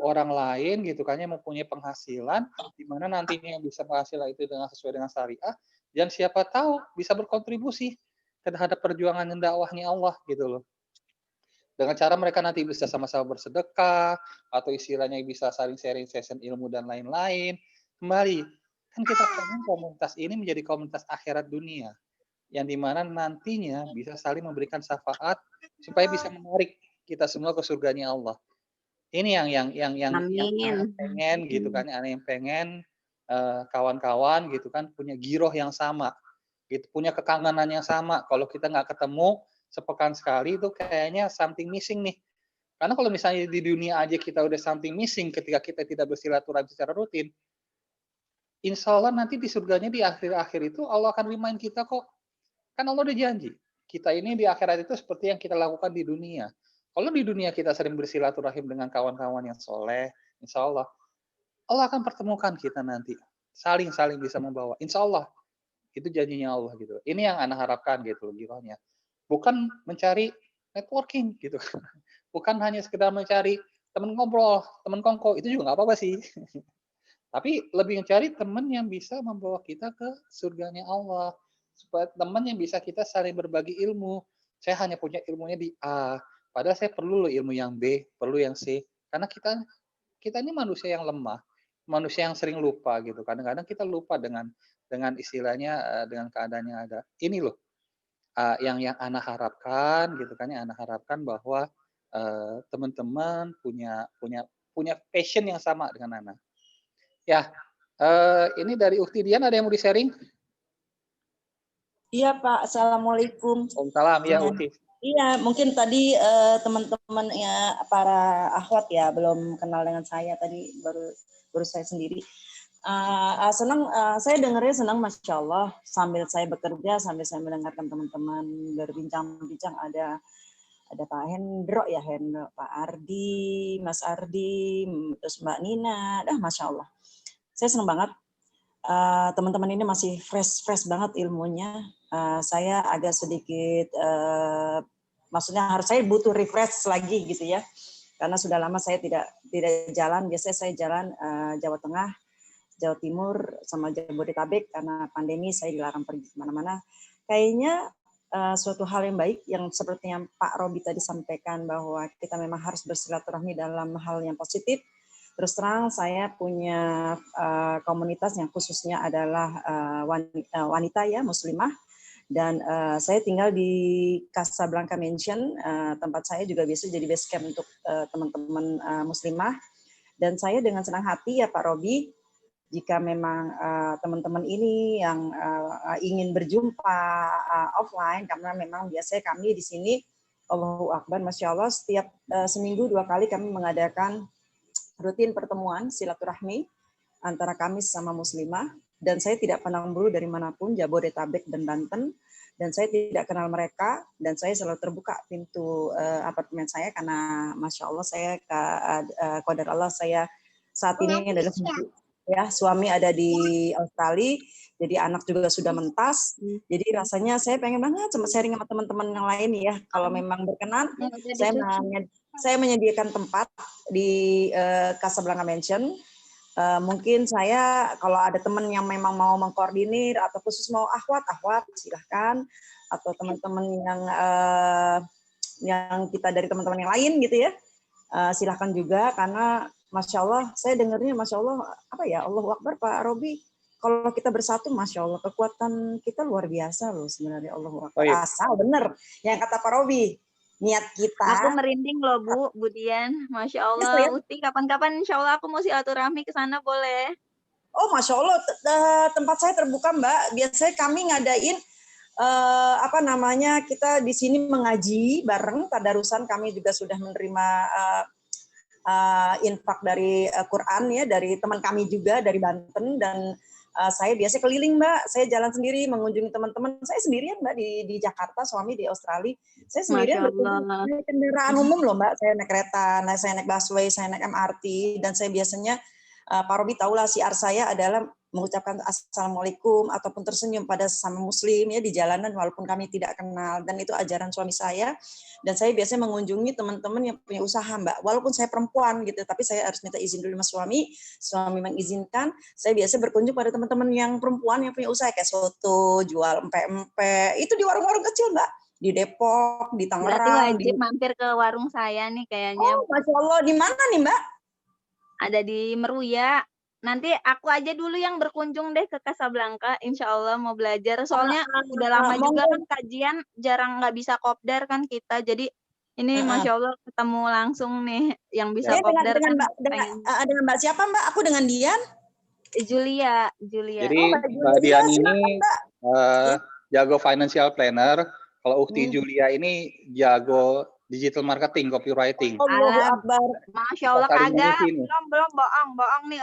orang lain gitu kan yang mempunyai penghasilan di mana nantinya yang bisa penghasilan itu dengan sesuai dengan syariah dan siapa tahu bisa berkontribusi terhadap perjuangan dan dakwahnya Allah gitu loh. Dengan cara mereka nanti bisa sama-sama bersedekah atau istilahnya bisa saling sharing session ilmu dan lain-lain. Kembali kan kita pengen komunitas ini menjadi komunitas akhirat dunia yang dimana nantinya bisa saling memberikan syafaat supaya bisa menarik kita semua ke surganya Allah. Ini yang pengen gitu kan, yang pengen kawan-kawan gitu kan punya giroh yang sama, gitu, punya kekangenan yang sama. Kalau kita nggak ketemu sepekan sekali itu kayaknya something missing nih. Karena kalau misalnya di dunia aja kita udah something missing ketika kita tidak bersilaturahmi secara rutin, insya Allah nanti di surganya di akhir-akhir itu Allah akan remind kita kok. Kan Allah udah janji, kita ini di akhirat itu seperti yang kita lakukan di dunia. Kalau di dunia kita sering bersilaturahim dengan kawan-kawan yang soleh, insya Allah akan pertemukan kita nanti. Saling bisa membawa. Insya Allah. Itu janjinya Allah gitu. Ini yang Ana harapkan gitu loh girohnya. Bukan mencari networking gitu. Bukan hanya sekedar mencari teman ngobrol, teman kongko. Itu juga nggak apa-apa sih. Tapi lebih mencari teman yang bisa membawa kita ke surganya Allah. Supaya teman yang bisa kita saling berbagi ilmu. Saya hanya punya ilmunya di A. Padahal saya perlu loh ilmu yang B, perlu yang C. Karena kita ini manusia yang lemah, manusia yang sering lupa gitu. Kadang-kadang kita lupa dengan istilahnya dengan keadaan yang ada. Ini loh yang Ana harapkan gitu kan. Ana harapkan bahwa teman-teman punya passion yang sama dengan Ana. Ya, ini dari Ukti Dian ada yang mau di-sharing? Iya Pak, Assalamualaikum. Waalaikumsalam, ya Ukti. Iya, mungkin tadi teman-teman ya para akhwat ya belum kenal dengan saya tadi baru saya sendiri. Senang, saya dengarnya senang, masya Allah. Sambil saya bekerja, sambil saya mendengarkan teman-teman berbincang-bincang ada Pak Hendro ya, Pak Ardi, Mas Ardi, terus Mbak Nina, masya Allah. Saya senang banget. Teman-teman ini masih fresh banget ilmunya. Saya agak sedikit maksudnya saya butuh refresh lagi gitu ya, karena sudah lama saya tidak jalan. Biasanya saya jalan Jawa Tengah, Jawa Timur, sama Jabodetabek. Karena pandemi saya dilarang pergi kemana-mana. Kayaknya suatu hal yang baik yang seperti yang Pak Robi tadi sampaikan, bahwa kita memang harus bersilaturahmi dalam hal yang positif. Terus terang saya punya komunitas yang khususnya adalah wanita ya, muslimah. Dan saya tinggal di Casablanca Mansion, tempat saya juga biasa jadi base camp untuk teman-teman muslimah. Dan saya dengan senang hati ya Pak Robi, jika memang teman-teman ini yang ingin berjumpa offline, karena memang biasanya kami di sini, Allahu Akbar, Masya Allah, setiap seminggu 2 kali kami mengadakan rutin pertemuan silaturahmi antara kami sama muslimah. Dan saya tidak pandang bulu dari manapun, Jabodetabek dan Banten, dan saya tidak kenal mereka, dan saya selalu terbuka pintu apartemen saya, karena Masya Allah saya, qadar Allah saya saat ini adalah ya, suami ada di Australia, jadi anak juga sudah mentas, jadi rasanya saya pengen banget sama sharing sama teman-teman yang lain ya, kalau memang berkenan, saya menyediakan tempat di Casablanca Mansion. Mungkin saya kalau ada teman yang memang mau mengkoordinir atau khusus mau akhwat silahkan, atau teman-teman yang kita dari teman-teman yang lain gitu ya, silahkan juga, karena Masya Allah saya dengarnya Masya Allah apa ya, Allahu Akbar Pak Robi, kalau kita bersatu Masya Allah kekuatan kita luar biasa loh sebenarnya. Allahu Akbar. Oh, iya. Asal bener yang kata Pak Robi, niat kita. Aku merinding loh Bu Dian. Masya Allah. ya? Uti kapan-kapan insya Allah aku mau silaturahmi ke sana boleh. Oh Masya Allah, tempat saya terbuka Mbak. Biasanya kami ngadain kita di sini mengaji bareng tadarusan. Kami juga sudah menerima infak dari Quran ya, dari teman kami juga dari Banten, dan saya biasa keliling Mbak. Saya jalan sendiri mengunjungi teman-teman. Saya sendirian Mbak di Jakarta, suami di Australia. Saya sendirian naik kendaraan umum loh Mbak. Saya naik kereta, saya naik busway, saya naik MRT, dan saya biasanya Pak Robi tahulah siar saya adalah mengucapkan assalamualaikum ataupun tersenyum pada sesama muslim ya di jalanan walaupun kami tidak kenal, dan itu ajaran suami saya. Dan saya biasanya mengunjungi teman-teman yang punya usaha Mbak, walaupun saya perempuan gitu, tapi saya harus minta izin dulu sama suami mengizinkan. Saya biasa berkunjung pada teman-teman yang perempuan yang punya usaha kayak soto, jual empek-empek, itu di warung-warung kecil Mbak, di Depok, di Tangerang. Berarti wajib mampir ke warung saya nih kayaknya. Oh Masya Allah, di mana nih Mbak? Ada di Meruya. Nanti aku aja dulu yang berkunjung deh ke Casablanca, insya Allah mau belajar. Soalnya udah lama juga kan kajian, jarang nggak bisa kopdar kan kita. Jadi ini Masya Allah ketemu langsung nih yang bisa kopdar. Dengan Mbak siapa Mbak? Aku dengan Dian. Julia. Jadi Mbak Dian ini jago financial planner. Kalau Ukti Julia ini jago digital marketing, copywriting. Allahu Akbar. Masya Allah kagak. Belum bohong nih.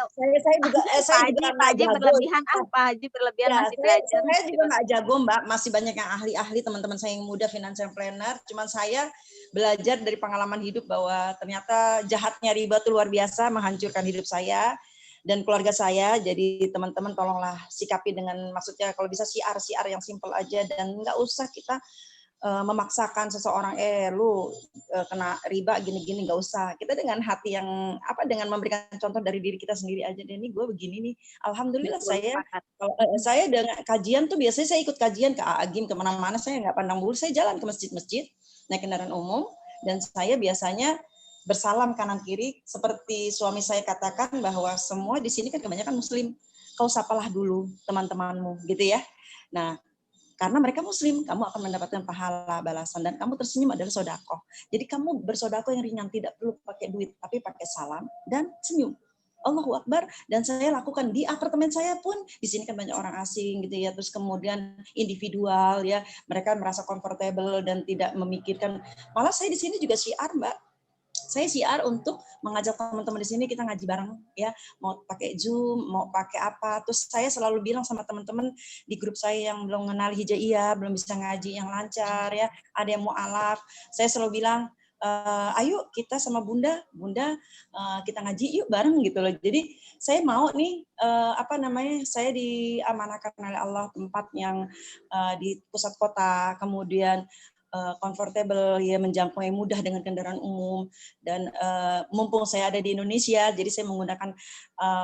Saya juga Pak Haji berlebihan Pak Haji berlebihan masih belajar. Saya juga nggak jago Mbak, masih banyak yang ahli-ahli teman-teman saya yang muda financial planner. Cuman saya belajar dari pengalaman hidup bahwa ternyata jahatnya riba itu luar biasa, menghancurkan hidup saya dan keluarga saya. Jadi teman-teman tolonglah sikapi dengan, maksudnya kalau bisa siar yang simple aja, dan nggak usah kita memaksakan seseorang lu kena riba gini-gini, nggak usah. Kita dengan hati yang dengan memberikan contoh dari diri kita sendiri aja. Dan ini gue begini nih, alhamdulillah. Saya dengan kajian tuh biasanya saya ikut kajian ke Agim kemana-mana, saya nggak pandang bulu, saya jalan ke masjid-masjid naik kendaraan umum, dan saya biasanya bersalam kanan kiri seperti suami saya katakan bahwa semua di sini kan kebanyakan muslim, kau sapalah dulu teman-temanmu gitu ya. Nah, karena mereka muslim, kamu akan mendapatkan pahala balasan, dan kamu tersenyum adalah sodakoh. Jadi kamu bersodakoh yang ringan, tidak perlu pakai duit, tapi pakai salam dan senyum. Allahu Akbar. Dan saya lakukan di apartemen saya pun, di sini kan banyak orang asing gitu ya, terus kemudian individual ya, mereka merasa comfortable dan tidak memikirkan. Malah saya di sini juga syiar Mbak. Saya siar untuk mengajak teman-teman di sini kita ngaji bareng ya, mau pakai Zoom, mau pakai apa. Terus saya selalu bilang sama teman-teman di grup saya yang belum kenal hijaiyah, belum bisa ngaji yang lancar ya, ada yang mau alaf, saya selalu bilang ayo kita sama Bunda kita ngaji yuk bareng gitu loh. Jadi saya mau nih saya diamanahkan oleh Allah tempat yang di pusat kota, kemudian comfortable ya, menjangkau yang mudah dengan kendaraan umum, dan mumpung saya ada di Indonesia, jadi saya menggunakan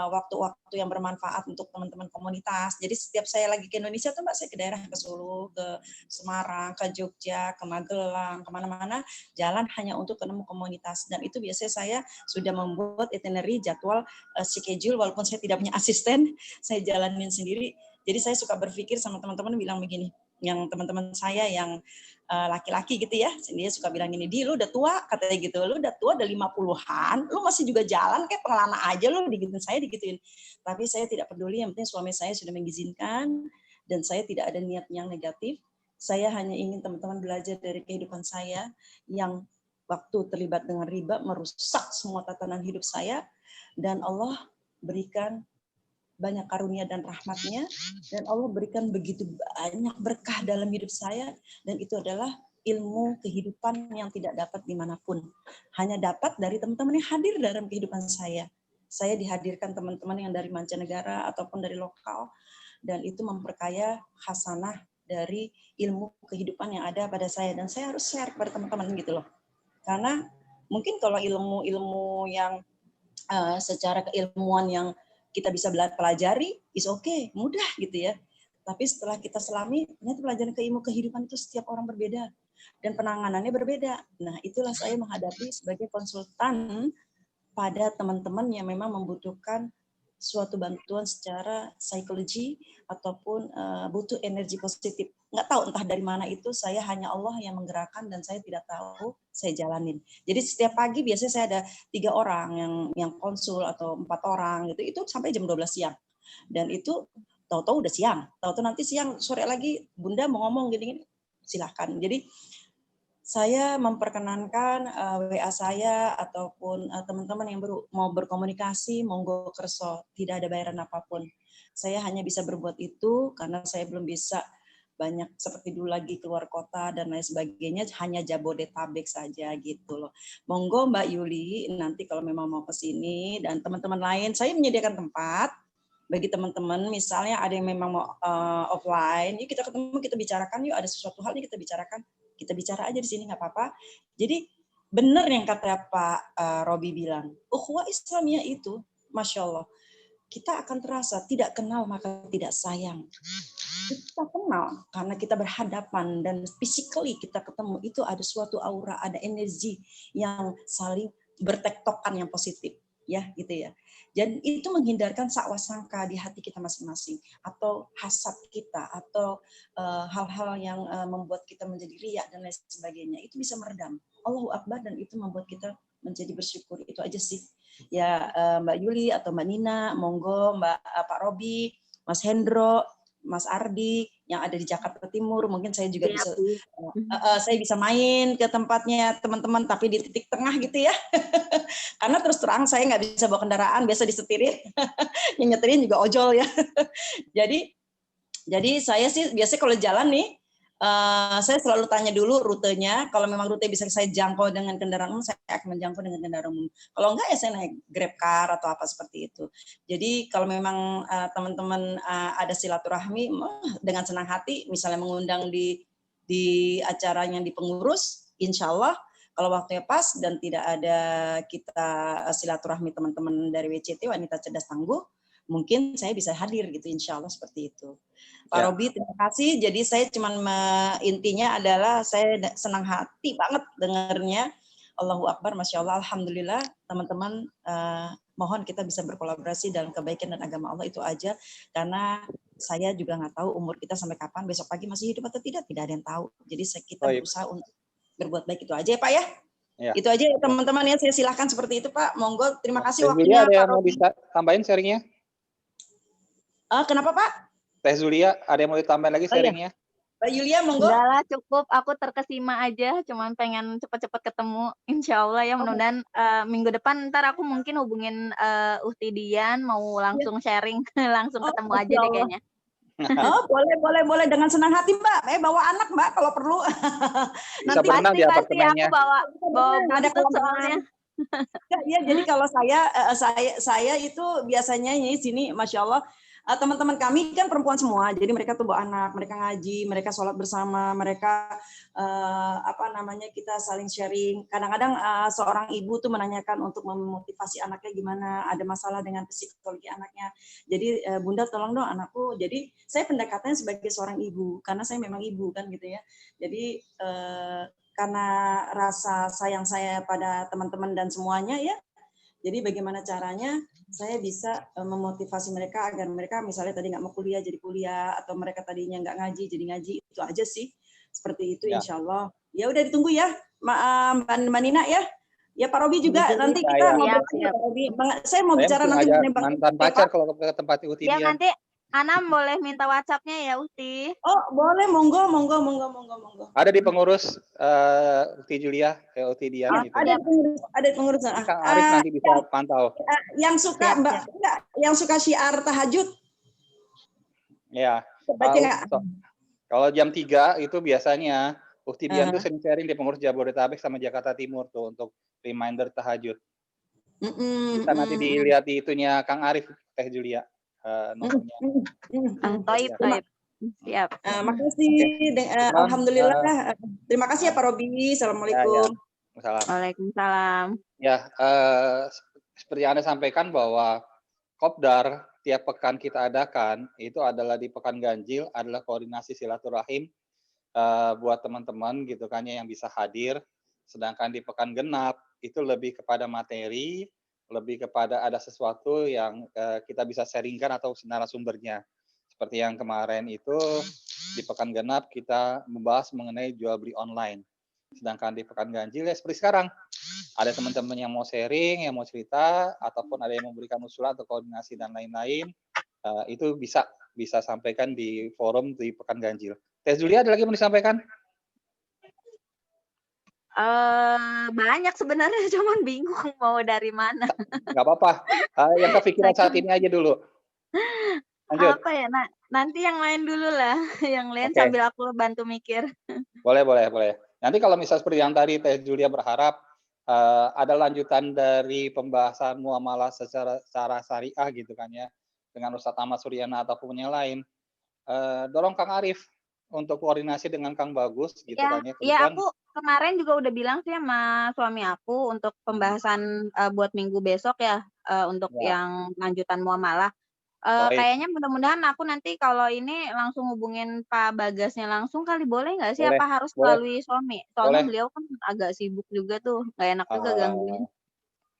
waktu-waktu yang bermanfaat untuk teman-teman komunitas. Jadi setiap saya lagi ke Indonesia tuh Mbak, saya ke daerah, ke Solo, ke Semarang, ke Jogja, ke Magelang, kemana-mana jalan hanya untuk ketemu komunitas. Dan itu biasanya saya sudah membuat itinerary, jadwal, schedule, walaupun saya tidak punya asisten, saya jalanin sendiri. Jadi saya suka berpikir sama teman-teman bilang begini, yang teman-teman saya yang laki-laki gitu ya, dia suka bilang gini, "Di, lu udah tua," katanya gitu, "lu udah tua, udah 50-an, lu masih juga jalan kayak pengelana aja lu," digituin saya, digituin. Tapi saya tidak peduli, yang penting suami saya sudah mengizinkan, dan saya tidak ada niat yang negatif. Saya hanya ingin teman-teman belajar dari kehidupan saya yang waktu terlibat dengan riba merusak semua tatanan hidup saya, dan Allah berikan banyak karunia dan rahmatnya, dan Allah berikan begitu banyak berkah dalam hidup saya, dan itu adalah ilmu kehidupan yang tidak dapat dimanapun, hanya dapat dari teman-teman yang hadir dalam kehidupan saya. Saya dihadirkan teman-teman yang dari mancanegara ataupun dari lokal, dan itu memperkaya hasanah dari ilmu kehidupan yang ada pada saya, dan saya harus share kepada teman-teman gitu loh. Karena mungkin kalau ilmu-ilmu yang secara keilmuan yang kita bisa pelajari, is okay, mudah gitu ya. Tapi setelah kita selami, ternyata pelajaran ilmu kehidupan itu setiap orang berbeda dan penanganannya berbeda. Nah, itulah saya menghadapi sebagai konsultan pada teman-teman yang memang membutuhkan suatu bantuan secara psikologi ataupun butuh energi positif. Nggak tahu entah dari mana itu, saya hanya Allah yang menggerakkan dan saya tidak tahu, saya jalanin. Jadi setiap pagi biasanya saya ada 3 orang yang konsul atau 4 orang gitu, itu sampai jam 12 siang. Dan itu tahu-tahu udah siang, tahu-tahu nanti siang sore lagi Bunda mau ngomong gini-gini, silahkan. Jadi saya memperkenankan WA saya ataupun teman-teman yang mau berkomunikasi, monggo kerso, tidak ada bayaran apapun. Saya hanya bisa berbuat itu karena saya belum bisa banyak seperti dulu lagi keluar kota dan lain sebagainya, hanya Jabodetabek saja gitu loh. Monggo Mbak Yuli, nanti kalau memang mau ke sini dan teman-teman lain, saya menyediakan tempat bagi teman-teman, misalnya ada yang memang mau offline, yuk kita ketemu, kita bicarakan, yuk ada sesuatu hal yang kita bicarakan, kita bicara aja di sini nggak apa-apa. Jadi benar yang kata Pak Robi bilang, ukhuwah Islamiyah itu, Masya Allah, kita akan terasa tidak kenal maka tidak sayang. Kita kenal karena kita berhadapan dan physically kita ketemu, itu ada suatu aura, ada energi yang saling bertektokan yang positif. Ya gitu ya. Dan itu menghindarkan sakwa sangka di hati kita masing-masing atau hasad kita atau hal-hal yang membuat kita menjadi riak dan lain sebagainya, itu bisa meredam. Allahu Akbar, dan itu membuat kita menjadi bersyukur. Itu aja sih. Ya Mbak Yuli atau Mbak Nina, monggo Pak Robi, Mas Hendro, Mas Ardi yang ada di Jakarta Timur, mungkin saya juga bisa saya bisa main ke tempatnya teman-teman, tapi di titik tengah gitu ya. Karena terus terang saya nggak bisa bawa kendaraan, biasa disetirin, yang nyetirin juga ojol ya. Jadi saya sih biasanya kalau jalan nih, saya selalu tanya dulu rutenya. Kalau memang rute bisa saya jangkau dengan kendaraan umum, saya akan menjangkau dengan kendaraan umum. Kalau enggak ya saya naik Grab car atau apa seperti itu. Jadi kalau memang teman-teman ada silaturahmi, dengan senang hati, misalnya mengundang di acaranya di pengurus, insya Allah kalau waktunya pas dan tidak ada kita silaturahmi teman-teman dari WCT, Wanita Cerdas Tangguh, mungkin saya bisa hadir gitu, insya Allah seperti itu. Pak Robi, terima kasih. Jadi saya cuman intinya adalah saya senang hati banget dengarnya. Allahu Akbar, Masya Allah, Alhamdulillah, teman-teman, mohon kita bisa berkolaborasi dalam kebaikan dan agama Allah, itu aja. Karena saya juga nggak tahu umur kita sampai kapan, besok pagi masih hidup atau tidak ada yang tahu. Jadi kita berusaha untuk berbuat baik, itu aja ya Pak ya. Ya. Itu aja ya teman-teman ya, saya silahkan seperti itu Pak. Monggo, terima kasih waktunya Pak Pak Robi. Mau tambahin sharingnya? Kenapa Pak? Teh Zulia, ada yang mau ditambahin lagi sharingnya? Mbak Yulia, monggo. Enggak lah, cukup. Aku terkesima aja, cuman pengen cepat-cepat ketemu. Insya Allah ya, mudah-mudahan minggu depan ntar aku mungkin hubungin Uhti Dian, mau langsung sharing, langsung ketemu aja deh kayaknya. Oh, boleh dengan senang hati Mbak. Bawa anak Mbak kalau perlu. Bisa berenang di apartemennya. Aku bawa ada buntut soalnya. Ya, jadi kalau saya itu biasanya di sini, Masya Allah, teman-teman kami kan perempuan semua, jadi mereka tuh bawa anak, mereka ngaji, mereka sholat bersama, mereka kita saling sharing. Kadang-kadang seorang ibu tuh menanyakan untuk memotivasi anaknya gimana, ada masalah dengan psikologi anaknya. Jadi Bunda tolong dong anakku. Jadi saya pendekatannya sebagai seorang ibu, karena saya memang ibu kan gitu ya. Jadi karena rasa sayang saya pada teman-teman dan semuanya ya. Jadi bagaimana caranya saya bisa memotivasi mereka agar mereka misalnya tadi nggak mau kuliah jadi kuliah, atau mereka tadinya nggak ngaji jadi ngaji, itu aja sih. Seperti itu ya. Insya Allah. Ya udah ditunggu ya Mbak Nina ya. Ya Pak Robi juga nanti kita ngobrol lagi Pak Robi. Saya mau bicara nanti mantan pacar kalau ke tempat Uhti ya, dia. nanti Anam boleh minta WhatsApp-nya ya Uhti. Oh boleh, monggo. Ada di pengurus Uhti Julia, Uhti Dian gitu. Ada pengurus. Kang Arif nanti bisa pantau. Yang suka yang suka syiar tahajud. Ya. Kalau jam 3 itu biasanya Uhti Dian tuh sering sharing di pengurus Jabodetabek sama Jakarta Timur tuh untuk reminder tahajud. Bisa nanti dilihat di itunya Kang Arif, Teh Julia. Nomornya. Toib. Siap. Makasih. Alhamdulillah. Terima kasih ya Pak Robi. Assalamualaikum. Waalaikumsalam. Ya, seperti yang Anda sampaikan bahwa Kopdar tiap pekan kita adakan itu adalah di pekan ganjil adalah koordinasi silaturahim buat teman-teman gitu kan ya yang bisa hadir. Sedangkan di pekan genap itu lebih kepada materi, lebih kepada ada sesuatu yang kita bisa sharingkan atau narasumbernya. Seperti yang kemarin itu di pekan genap kita membahas mengenai jual beli online. Sedangkan di pekan ganjil ya seperti sekarang ada teman-teman yang mau sharing, yang mau cerita, ataupun ada yang memberikan usulan atau koordinasi dan lain-lain, itu bisa sampaikan di forum di pekan ganjil. Teh Julia ada lagi mau disampaikan? Banyak sebenarnya, cuman bingung mau dari mana. Nggak apa-apa, yang kepikiran saat ini aja dulu. Lanjut. Apa ya, nanti yang lain dulu lah, yang lain Oke. sambil aku bantu mikir. Boleh. Nanti kalau misal seperti yang tadi Teh Julia berharap ada lanjutan dari pembahasan muamalah secara syariah gitu kan ya, dengan Ustadz Ahmad Suryana ataupun yang lain, dorong Kang Arif untuk koordinasi dengan Kang Bagus gitu kan ya. Iya, aku kemarin juga udah bilang sih sama suami aku untuk pembahasan buat minggu besok ya, untuk yang lanjutan muamalah. Kayaknya mudah-mudahan aku nanti kalau ini langsung hubungin Pak Bagasnya langsung kali, boleh nggak sih? Boleh, Apa harus boleh. melalui suami? Soalnya Boleh. beliau kan agak sibuk juga tuh, nggak enak juga gangguin.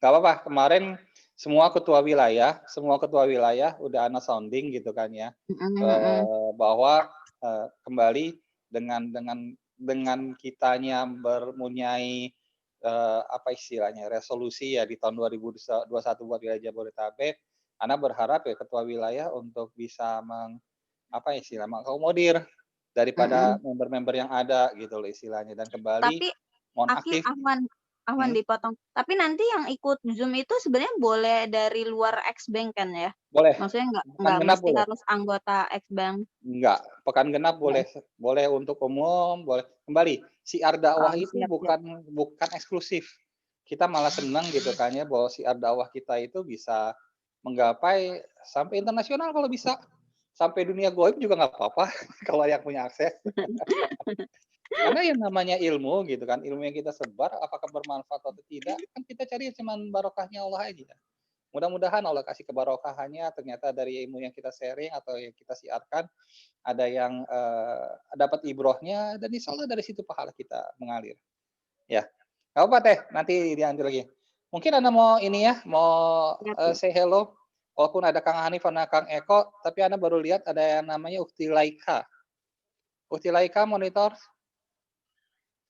Nggak apa-apa, kemarin semua ketua wilayah udah ana sounding gitu kan ya, bahwa kembali dengan kitanya mempunyai apa istilahnya resolusi ya di tahun 2021 buat wilayah Jabodetabek, ana berharap ya ketua wilayah untuk bisa mengakomodir daripada member-member yang ada gitu loh istilahnya dan kembali Tapi aktif. Ahwan dipotong. Tapi nanti yang ikut Zoom itu sebenarnya boleh dari luar X-Bank kan ya? Boleh. Maksudnya Pekan nggak genap mesti boleh. harus anggota X-Bank. Enggak, pekan genap boleh untuk umum, boleh. Kembali, siar dakwah itu bukan eksklusif. Kita malah senang gitu kan ya bahwa siar dakwah kita itu bisa menggapai sampai internasional kalau bisa. Sampai dunia gaib juga nggak apa-apa kalau yang punya akses. Karena yang namanya ilmu gitu kan, ilmu yang kita sebar apakah bermanfaat atau tidak, kan kita cari cuma barokahnya Allah aja. Mudah-mudahan Allah kasih kebarokahannya, ternyata dari ilmu yang kita sharing atau yang kita siarkan, ada yang dapat ibrohnya, dan insya Allah dari situ pahala kita mengalir. Ya, nggak apa Teh, nanti diambil lagi. Mungkin Anda mau ini ya, mau say hello, walaupun ada Kang Hanif, ada Kang Eko, tapi Anda baru lihat ada yang namanya Ukti Laika. Ukti Laika monitor.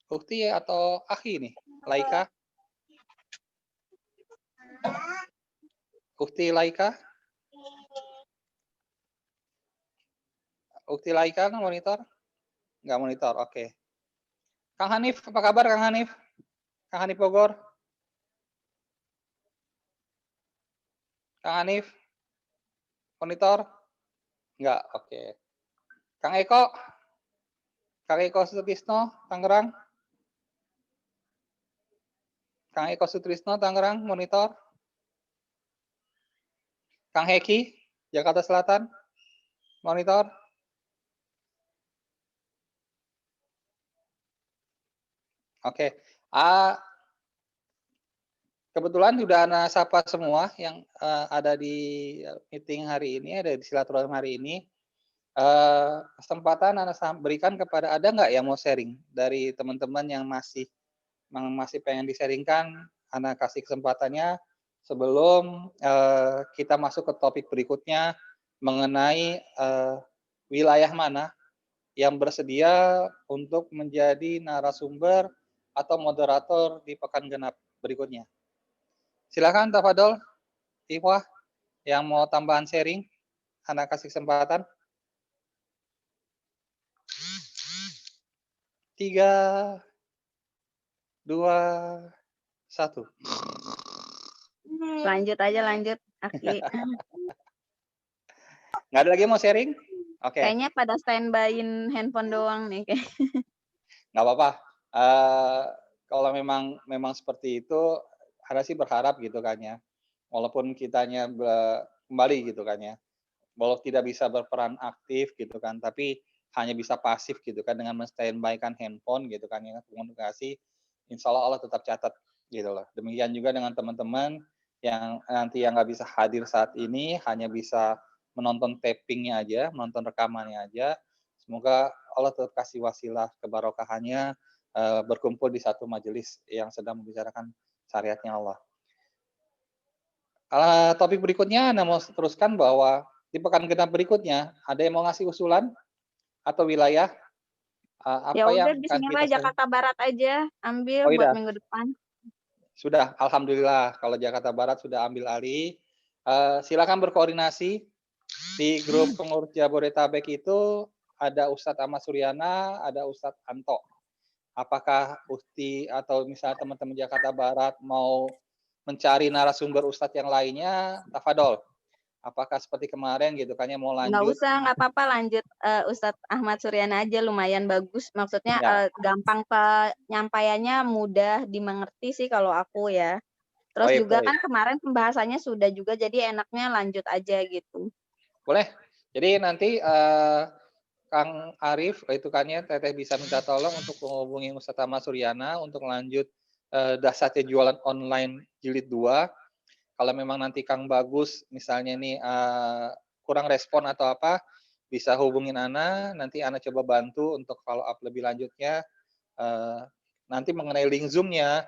Ukti atau Akhi nih, Laika. Ukti Laika. Ukti Laika kan monitor? Nggak monitor, oke. Kang Hanif, apa kabar Kang Hanif? Kang Hanif Bogor? Kang Hanif? Monitor? Nggak, oke. Kang Eko? Kang Eko Sutrisno, Tangerang? Kang Eko Sutrisno, Tangerang, monitor? Kang Heki, Jakarta Selatan, monitor? Oke. Kebetulan sudah Ana sapa semua yang ada di meeting hari ini, ada di silaturahim hari ini. Kesempatan Ana berikan kepada ada nggak yang mau sharing dari teman-teman yang masih pengen di-sharingkan, Ana kasih kesempatannya sebelum kita masuk ke topik berikutnya mengenai wilayah mana yang bersedia untuk menjadi narasumber atau moderator di Pekan Genap berikutnya. Silakan Tafadol, Ikhwah, yang mau tambahan sharing, Ana kasih kesempatan. 3, 2, 1. Lanjut aja, Aki. Nggak ada lagi mau sharing? Oke. Kayaknya pada standby-in handphone doang nih. Nggak apa-apa. Kalau memang seperti itu, Ana sih berharap gitu kan ya. Walaupun kitanya kembali gitu kan ya. Walau tidak bisa berperan aktif gitu kan, tapi hanya bisa pasif gitu kan dengan men-standby-kan handphone gitu kan ya, komunikasi, insya Allah tetap catat gitu loh. Demikian juga dengan teman-teman yang nanti yang nggak bisa hadir saat ini hanya bisa menonton tapingnya aja, menonton rekamannya aja. Semoga Allah tetap kasih wasilah kebarokahannya berkumpul di satu majelis yang sedang membicarakan syariatnya Allah. Topik berikutnya, Anda mau teruskan bahwa di pekan genap berikutnya ada yang mau ngasih usulan atau wilayah Ya apa udah yang akan Bismillah kita Jakarta Barat aja ambil Oh buat iya, minggu depan. sudah. Alhamdulillah kalau Jakarta Barat sudah ambil alih. Silakan berkoordinasi di grup pengurus Jabodetabek itu ada Ustadz Ahmad Suryana, ada Ustadz Anto. Apakah Ukti atau misalnya teman-teman Jakarta Barat mau mencari narasumber Ustadz yang lainnya, tafadol. Apakah seperti kemarin gitu kan ya mau Nggak lanjut? usah, nggak apa-apa lanjut Ustadz Ahmad Suryana aja lumayan bagus. Maksudnya Ya. gampang penyampaiannya, mudah dimengerti sih kalau aku ya. Terus Baik, juga baik. kan kemarin pembahasannya sudah juga, jadi enaknya lanjut aja gitu. Boleh. Jadi nanti Kang Arif itu kan ya Teteh bisa minta tolong untuk menghubungi Ustadz Ahmad Suryana untuk lanjut dasarnya jualan online jilid 2. Kalau memang nanti Kang Bagus misalnya nih kurang respon atau apa, bisa hubungin Ana, nanti Ana coba bantu untuk follow up lebih lanjutnya. Nanti mengenai link Zoom-nya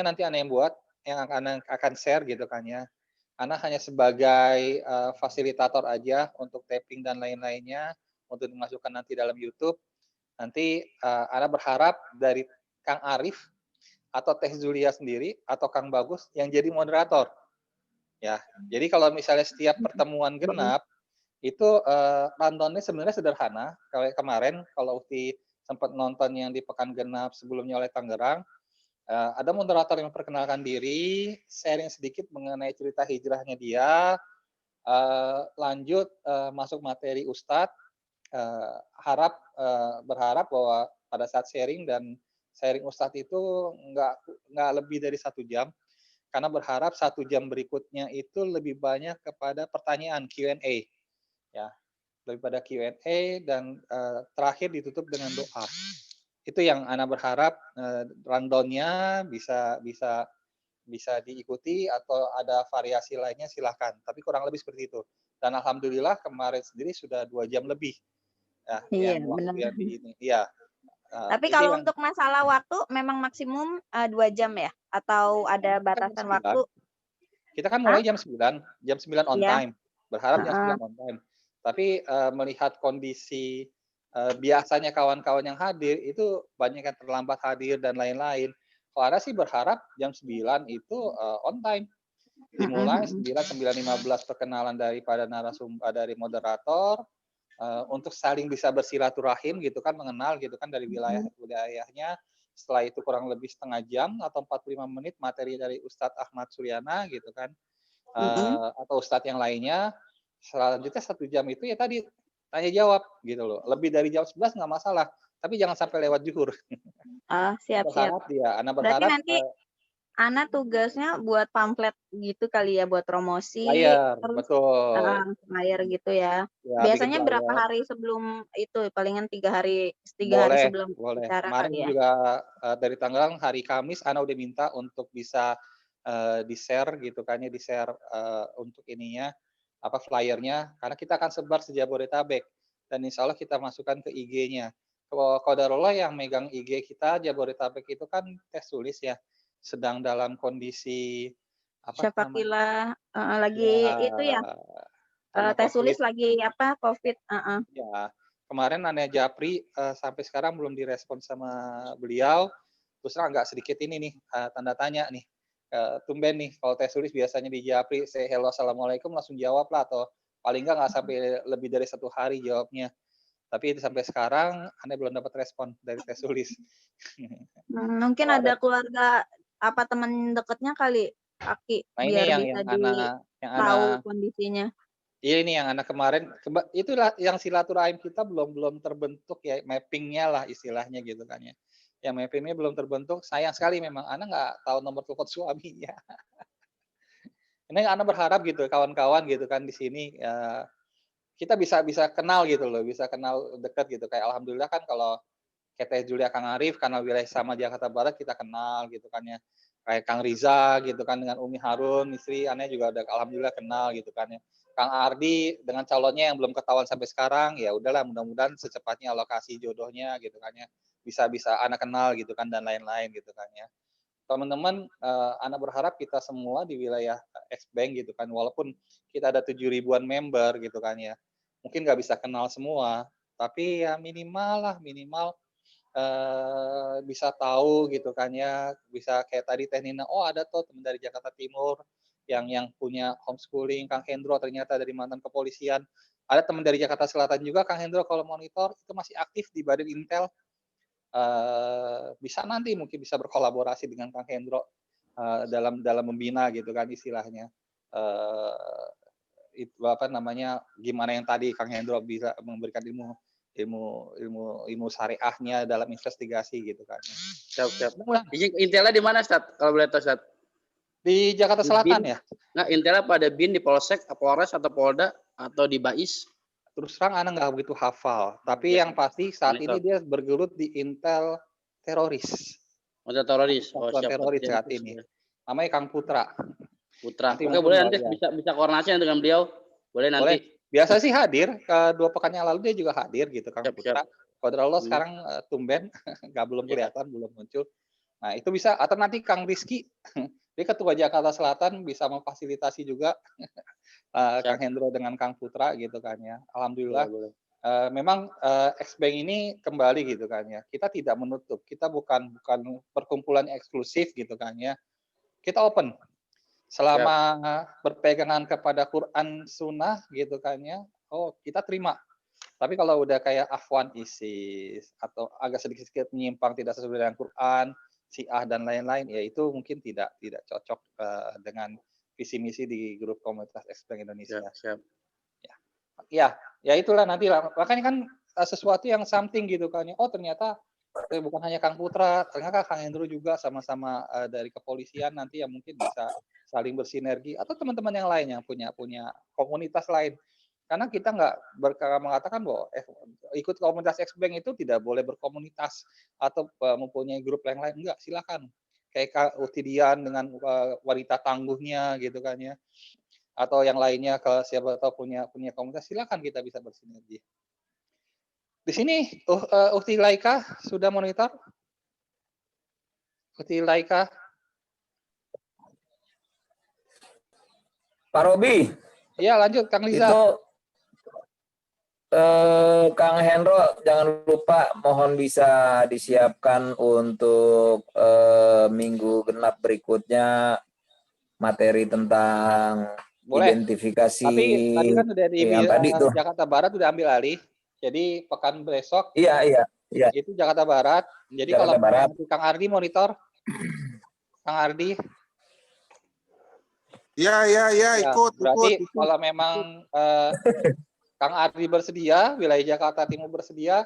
nanti Ana yang buat, yang akan share gitu kan ya. Ana hanya sebagai fasilitator aja untuk taping dan lain-lainnya, untuk dimasukkan nanti dalam YouTube. Nanti Ana berharap dari Kang Arif atau Teh Zulia sendiri atau Kang Bagus yang jadi moderator. Ya, jadi kalau misalnya setiap pertemuan genap itu rundown-nya sebenarnya sederhana. Kalau kemarin kalau Ukti sempat nonton yang di Pekan Genap sebelumnya oleh Tangerang, ada moderator yang memperkenalkan diri, sharing sedikit mengenai cerita hijrahnya dia, lanjut masuk materi Ustadz, berharap bahwa pada saat sharing Ustadz itu nggak lebih dari 1 jam, karena berharap 1 jam berikutnya itu lebih banyak kepada pertanyaan Q&A, ya, daripada Q&A dan terakhir ditutup dengan doa. Itu yang Ana berharap rundown-nya bisa diikuti atau ada variasi lainnya silahkan. Tapi kurang lebih seperti itu. Dan alhamdulillah kemarin sendiri sudah 2 jam lebih. Ya, Iya, yang waktu benar. yang di ini. Iya. Tapi Itu kalau yang untuk masalah waktu memang maksimum 2 jam ya? Atau ada kan jam batasan 9. waktu? Kita kan Hah? mulai jam 9 on Iya. time. Berharap jam 9 on time. Tapi melihat kondisi biasanya kawan-kawan yang hadir itu banyak yang terlambat hadir dan lain-lain. Kalau Ana sih berharap jam 9 itu on time. Dimulai 9:15 perkenalan daripada dari moderator untuk saling bisa bersilaturahim gitu kan, mengenal gitu kan dari wilayahnya. Setelah itu kurang lebih setengah jam atau 45 menit materi dari Ustadz Ahmad Suryana gitu kan, atau Ustadz yang lainnya. Selanjutnya 1 jam itu ya tadi tanya jawab gitu loh. Lebih dari jam 11 nggak masalah, tapi jangan sampai lewat zuhur. Siap-siap. Ana Berarti berharap nanti Ana tugasnya buat pamflet gitu kali ya, buat promosi, flyer, terus betul. flyer gitu ya. Ya, bikin Biasanya berapa flyer. hari sebelum itu? Palingan 3 hari Boleh, sebelum boleh. acara Kemarin kali ya? juga dari Tangerang hari Kamis Ana udah minta untuk bisa di-share gitu kan ya, di-share untuk ininya apa flyernya karena kita akan sebar se-Jabodetabek dan insya Allah kita masukkan ke IG-nya. Qadarullah yang megang IG kita Jabodetabek itu kan Teh Sulis ya, sedang dalam kondisi apa namanya? Syafaqillah lagi Ya, itu ya, karena Teh COVID. Sulis lagi apa, COVID. Ya, kemarin Nana Japri sampai sekarang belum direspon sama beliau. Terus terang agak sedikit ini nih tanda tanya nih. Tumben nih kalau Teh Sulis biasanya di Japri say hello assalamualaikum langsung jawab lah atau paling nggak sampai lebih dari 1 hari jawabnya. Tapi itu sampai sekarang Anda belum dapat respon dari Teh Sulis. Mungkin Kalau ada keluarga apa teman dekatnya kali, Aki, Nah ini biar yang bisa Ana tahu kondisinya. Iya ini yang anak kemarin itulah yang silaturahim kita belum terbentuk ya, mapping-nya lah istilahnya gitu kan ya. Yang mapping-nya belum terbentuk, sayang sekali memang Ana nggak tahu nomor telepon suaminya. Ini Ana berharap gitu kawan-kawan gitu kan di sini kita bisa kenal gitu loh, bisa kenal dekat gitu. Kayak alhamdulillah kan kalau Teh Julia Kang Arif karena wilayah sama Jakarta Barat kita kenal gitu kan ya. kayak Kang Riza gitu kan dengan Umi Harun istri aneh juga udah alhamdulillah kenal gitu kan ya. Kang Ardi dengan calonnya yang belum ketahuan sampai sekarang ya udahlah mudah-mudahan secepatnya alokasi jodohnya gitu kan ya. Bisa anak kenal gitu kan dan lain-lain gitu kan ya. Teman-teman, anak berharap kita semua di wilayah X-Bank gitu kan, walaupun kita ada 7 ribuan member gitu kan ya, mungkin nggak bisa kenal semua, tapi ya minimal bisa tahu gitu kan ya, bisa kayak tadi Teh Nina, oh ada tuh teman dari Jakarta Timur yang punya homeschooling, Kang Hendro ternyata dari mantan kepolisian, ada teman dari Jakarta Selatan juga, Kang Hendro kalau monitor itu masih aktif di Badan Intel. Bisa nanti mungkin bisa berkolaborasi dengan Kang Hendro dalam membina gitu kan istilahnya. Itu apa namanya, gimana yang tadi Kang Hendro bisa memberikan ilmu syariahnya dalam investigasi gitu kan. Siap. Intelnya di mana, Ustaz? Kalau boleh tahu, Ustaz? Di Jakarta Selatan ya? Nah, intelnya pada BIN, di Polsek, Polres, atau Polda, atau di BAIS? Terus terang Ana nggak begitu hafal, tapi yang pasti saat ini dia bergelut di Intel teroris. Intel teroris. Satuan teroris saat ini. Namanya Kang Putra. Oke, boleh nanti bisa koordinasi dengan beliau. Boleh nanti. Boleh. Biasa sih hadir, 2 pekan yang lalu dia juga hadir gitu Kang Putra. Qadarullah sekarang tumben belum kelihatan, belum muncul. Nah, itu bisa atau nanti Kang Rizky, dia ketua Jakarta Selatan bisa memfasilitasi juga Kang Hendro dengan Kang Putra gitu kan ya. Alhamdulillah. Memang X-Bank ini kembali gitu kan ya. Kita tidak menutup, kita bukan perkumpulan eksklusif gitu kan ya. Kita open. Selama berpegangan kepada Quran Sunnah gitu kan ya. Oh, kita terima. Tapi kalau udah kayak Afwan ISIS atau agak sedikit menyimpang tidak sesuai dengan Quran, Syiah dan lain-lain, ya itu mungkin tidak cocok dengan visi misi di grup komunitas X-Bank Indonesia. Ya itulah nanti lah. Makanya kan sesuatu yang something gitu kan. Oh ternyata bukan hanya Kang Putra, ternyata Kang Hendro juga sama-sama dari kepolisian nanti yang mungkin bisa saling bersinergi atau teman-teman yang lain yang punya komunitas lain. Karena kita nggak mengatakan bahwa ikut komunitas X-Bank itu tidak boleh berkomunitas atau mempunyai grup yang lain. Enggak, silakan. Kayak Kak Utidian dengan wanita tangguhnya gitu kan ya. Atau yang lainnya kalau siapa tahu punya komunitas, silakan kita bisa bersinergi. Di sini Ukti Laika sudah monitor? Ukti Laika. Pak Robi. Iya, lanjut Kang Liza. Itu Kang Hendro jangan lupa mohon bisa disiapkan untuk minggu genap berikutnya materi tentang identifikasi. Tapi tadi kan udah di yang tadi tuh. Jakarta Barat udah ambil alih. Jadi pekan besok. Iya. Itu Jakarta Barat. Jadi Jakarta kalau Barat. Kang Ardi monitor. Kang Ardi. Iya, ikut. Berarti kalau memang Kang Ardi bersedia, wilayah Jakarta Timur bersedia,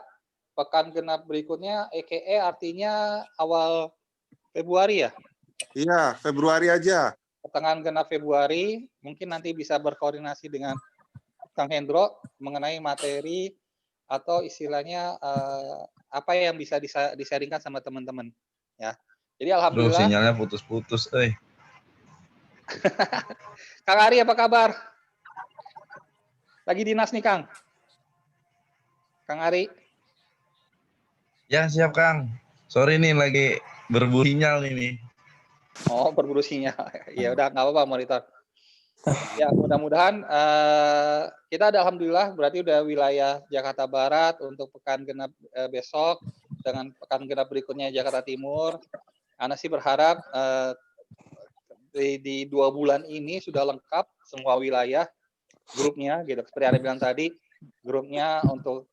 pekan genap berikutnya EKE artinya awal Februari ya? Iya, Februari aja. Pertengahan genap Februari, mungkin nanti bisa berkoordinasi dengan Kang Hendro mengenai materi atau istilahnya apa yang bisa disaringkan sama teman-teman ya. Jadi alhamdulillah. Sinyalnya putus-putus, Kang Ari apa kabar? Lagi dinas nih Kang. Kang Ari. Ya siap Kang. Sorry nih lagi berburu sinyal ini. Oh berburu sinyal. Ya udah nggak apa-apa monitor. Ya mudah-mudahan kita ada alhamdulillah berarti udah wilayah Jakarta Barat untuk pekan genap besok dengan pekan genap berikutnya Jakarta Timur. Ana sih berharap di 2 bulan ini sudah lengkap semua wilayah grupnya gitu seperti Anda bilang tadi grupnya untuk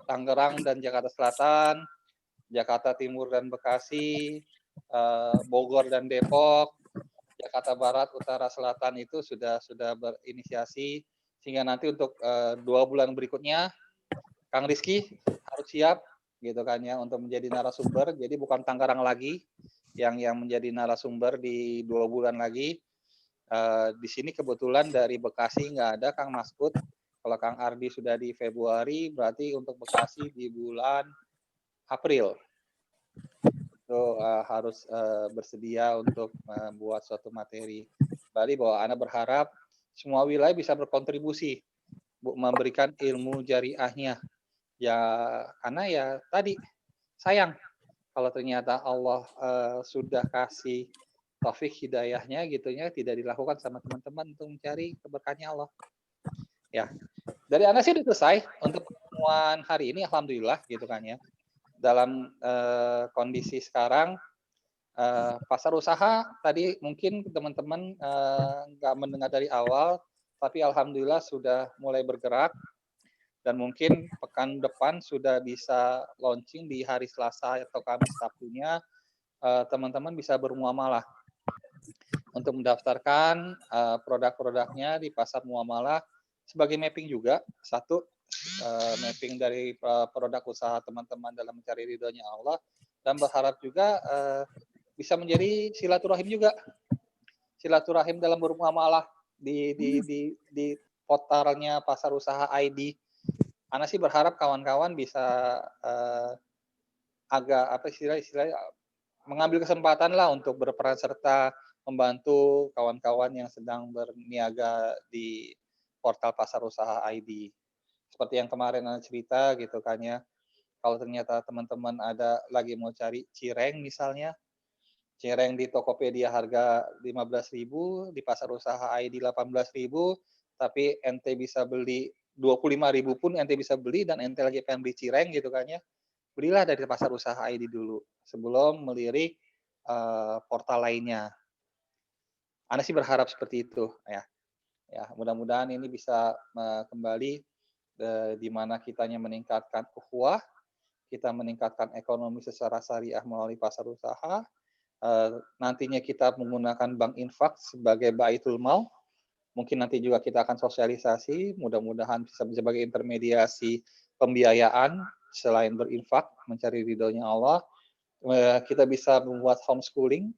Tangerang dan Jakarta Selatan, Jakarta Timur dan Bekasi, Bogor dan Depok, Jakarta Barat, Utara, Selatan itu sudah berinisiasi sehingga nanti untuk 2 bulan berikutnya Kang Rizky harus siap gitu kan ya untuk menjadi narasumber. Jadi bukan Tangerang lagi yang menjadi narasumber di 2 bulan lagi. Di sini kebetulan dari Bekasi nggak ada Kang Maskud. Kalau Kang Ardi sudah di Februari, berarti untuk Bekasi di bulan April. itu harus bersedia untuk membuat suatu materi. Kembali bahwa Ana berharap semua wilayah bisa berkontribusi memberikan ilmu jariahnya. Ya, karena ya tadi sayang kalau ternyata Allah sudah kasih taufik hidayahnya gitunya tidak dilakukan sama teman-teman untuk mencari keberkahannya Allah. Ya, dari Ana sih sudah selesai untuk pertemuan hari ini, alhamdulillah gitu kan ya. Dalam kondisi sekarang pasar usaha tadi mungkin teman-teman nggak mendengar dari awal, tapi alhamdulillah sudah mulai bergerak dan mungkin pekan depan sudah bisa launching di hari Selasa atau Kamis Sabtunya, teman-teman bisa bermuamalah untuk mendaftarkan produk-produknya di pasar muamalah sebagai mapping juga. Satu, mapping dari produk usaha teman-teman dalam mencari ridhonya Allah, dan berharap juga bisa menjadi silaturahim juga, silaturahim dalam bermuamalah di portalnya pasar usaha ID. Ana sih berharap kawan-kawan bisa agak apa istilahnya mengambil kesempatan lah untuk berperan serta membantu kawan-kawan yang sedang berniaga di portal pasar usaha ID. Seperti yang kemarin Ana cerita gitu kan ya. Kalau ternyata teman-teman ada lagi mau cari cireng misalnya, cireng di Tokopedia harga 15.000, di pasar usaha ID 18.000, tapi ente bisa beli 25.000 pun ente bisa beli dan ente lagi pengen beli cireng gitu kan ya. Belilah dari pasar usaha ID dulu sebelum melirik portal lainnya. Ana sih berharap seperti itu ya. Ya, mudah-mudahan ini bisa kembali di mana kitanya meningkatkan ukhuwah, kita meningkatkan ekonomi secara syariah melalui pasar usaha. Nantinya kita menggunakan bank infak sebagai baitul mal. Mungkin nanti juga kita akan sosialisasi, mudah-mudahan bisa sebagai intermediasi pembiayaan selain berinfak, mencari ridhonya Allah. Kita bisa membuat homeschooling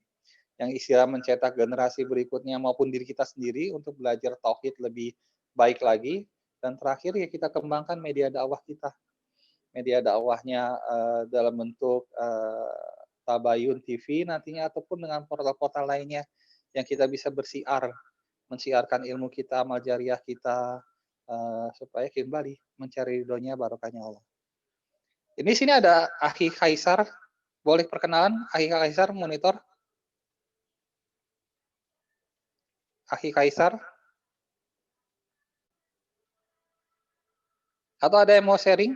yang istilah mencetak generasi berikutnya maupun diri kita sendiri untuk belajar tauhid lebih baik lagi. Dan terakhir ya kita kembangkan media dakwah kita. Media dakwahnya dalam bentuk Tabayun TV nantinya ataupun dengan portal-portal lainnya yang kita bisa bersiar, mensiarkan ilmu kita, amal jariah kita supaya kembali mencari ridhonya barokahnya Allah. Ini sini ada Akhi Kaisar, boleh perkenalan Akhi Kaisar monitor. Akhi Kaisar. Atau ada yang mau sharing?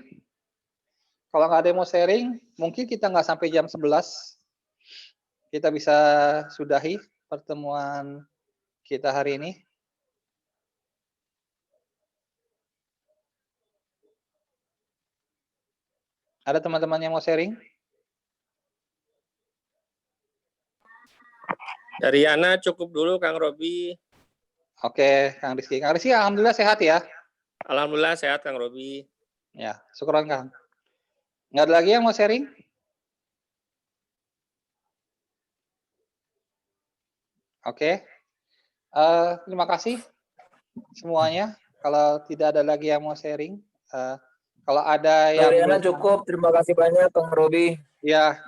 Kalau nggak ada yang mau sharing, mungkin kita nggak sampai jam 11. Kita bisa sudahi pertemuan kita hari ini. Ada teman-teman yang mau sharing? Dari Ana cukup dulu, Kang Robi. Oke, Kang Rizky. Kang Rizky, alhamdulillah sehat ya? Alhamdulillah sehat, Kang Robi. Ya, syukuran Kang. Nggak ada lagi yang mau sharing? Oke. Terima kasih semuanya. Kalau tidak ada lagi yang mau sharing, kalau ada yang Nuriana cukup, terima kasih banyak Kang Robi. Ya,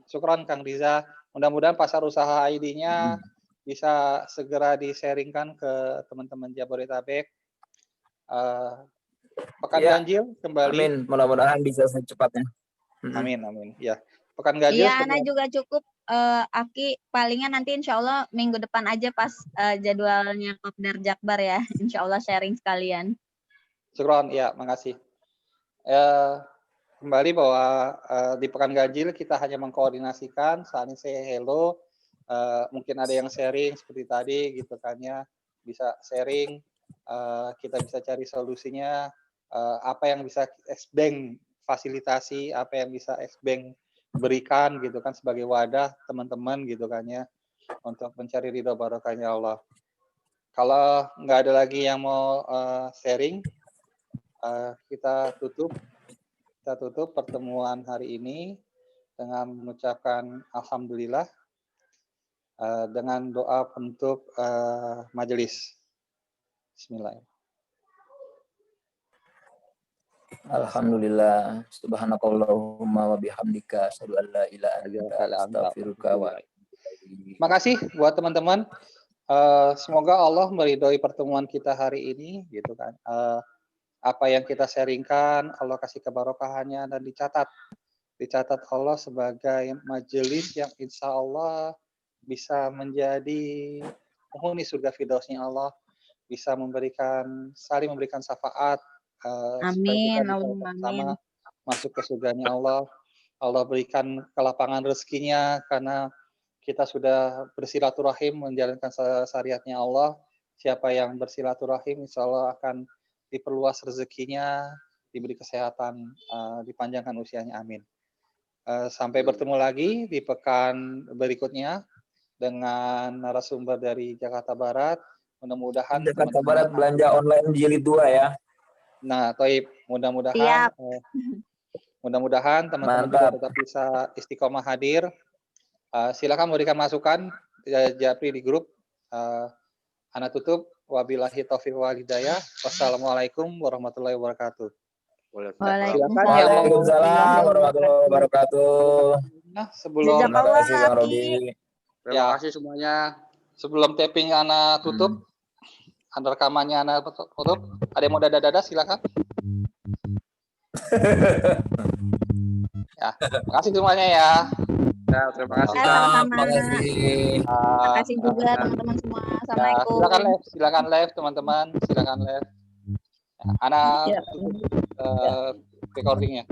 syukran Kang Riza. Mudah-mudahan pasar usaha ID-nya bisa segera di-sharingkan ke teman-teman Jabodetabek. Pekan Ya, ganjil kembali. amin, mudah-mudahan bisa secepatnya. Amin, amin. Ya, pekan ganjil. Iya, Ana juga cukup. Aki, palingan nanti insya Allah minggu depan aja pas jadwalnya Kopdar Jakbar ya. Insya Allah sharing sekalian. Syukron, ya, makasih. Kembali bahwa di pekan ganjil kita hanya mengkoordinasikan, saling say hello, mungkin ada yang sharing seperti tadi gitu kan ya, bisa sharing, kita bisa cari solusinya, apa yang bisa X-Bank fasilitasi, apa yang bisa X-Bank berikan gitu kan sebagai wadah teman-teman gitu kan ya, untuk mencari ridho barokahnya Allah. Kalau nggak ada lagi yang mau sharing, kita tutup pertemuan hari ini dengan mengucapkan alhamdulillah dengan doa penutup majelis. Bismillahirrahmanirrahim. Alhamdulillah. Subhanakallahumma wa bihamdika asyhadu an la ilaha illa anta astaghfiruka wa atubu ilaik. Makasih buat teman-teman. Semoga Allah meridhoi pertemuan kita hari ini, gitu kan. Apa yang kita sharingkan, Allah kasih kebarokahannya dan dicatat Allah sebagai majelis yang insya Allah bisa menjadi penghuni surga firdausnya Allah, bisa saling memberikan syafaat, supaya kita bisa sama masuk ke surganya Allah. Allah berikan kelapangan rezekinya karena kita sudah bersilaturahim menjalankan syariatnya Allah. Siapa yang bersilaturahim insya Allah akan diperluas rezekinya, diberi kesehatan, dipanjangkan usianya, amin. Sampai bertemu lagi di pekan berikutnya dengan narasumber dari Jakarta Barat. Mudah-mudahan Jakarta Barat belanja online jilid 2 ya. Nah, Toib, mudah-mudahan teman-teman juga tetap bisa istiqomah hadir. Silakan memberikan masukan Japri di grup. Ana tutup. Wabillahi taufiq wal hidayah. Wassalamualaikum warahmatullahi wabarakatuh. Waalaikumsalam warahmatullahi wabarakatuh. Nah, sebelum terima kasih Kang Robi. Terima kasih semuanya. Sebelum tapping Ana tutup, rekamannya Ana tutup. Ada yang mau dada-dada silakan. Ya, makasih semuanya ya. Ya, terima kasih. Terima kasih juga teman-teman semua. Assalamualaikum. Silakan live teman-teman. Silakan live. Ya, Ana recordingnya.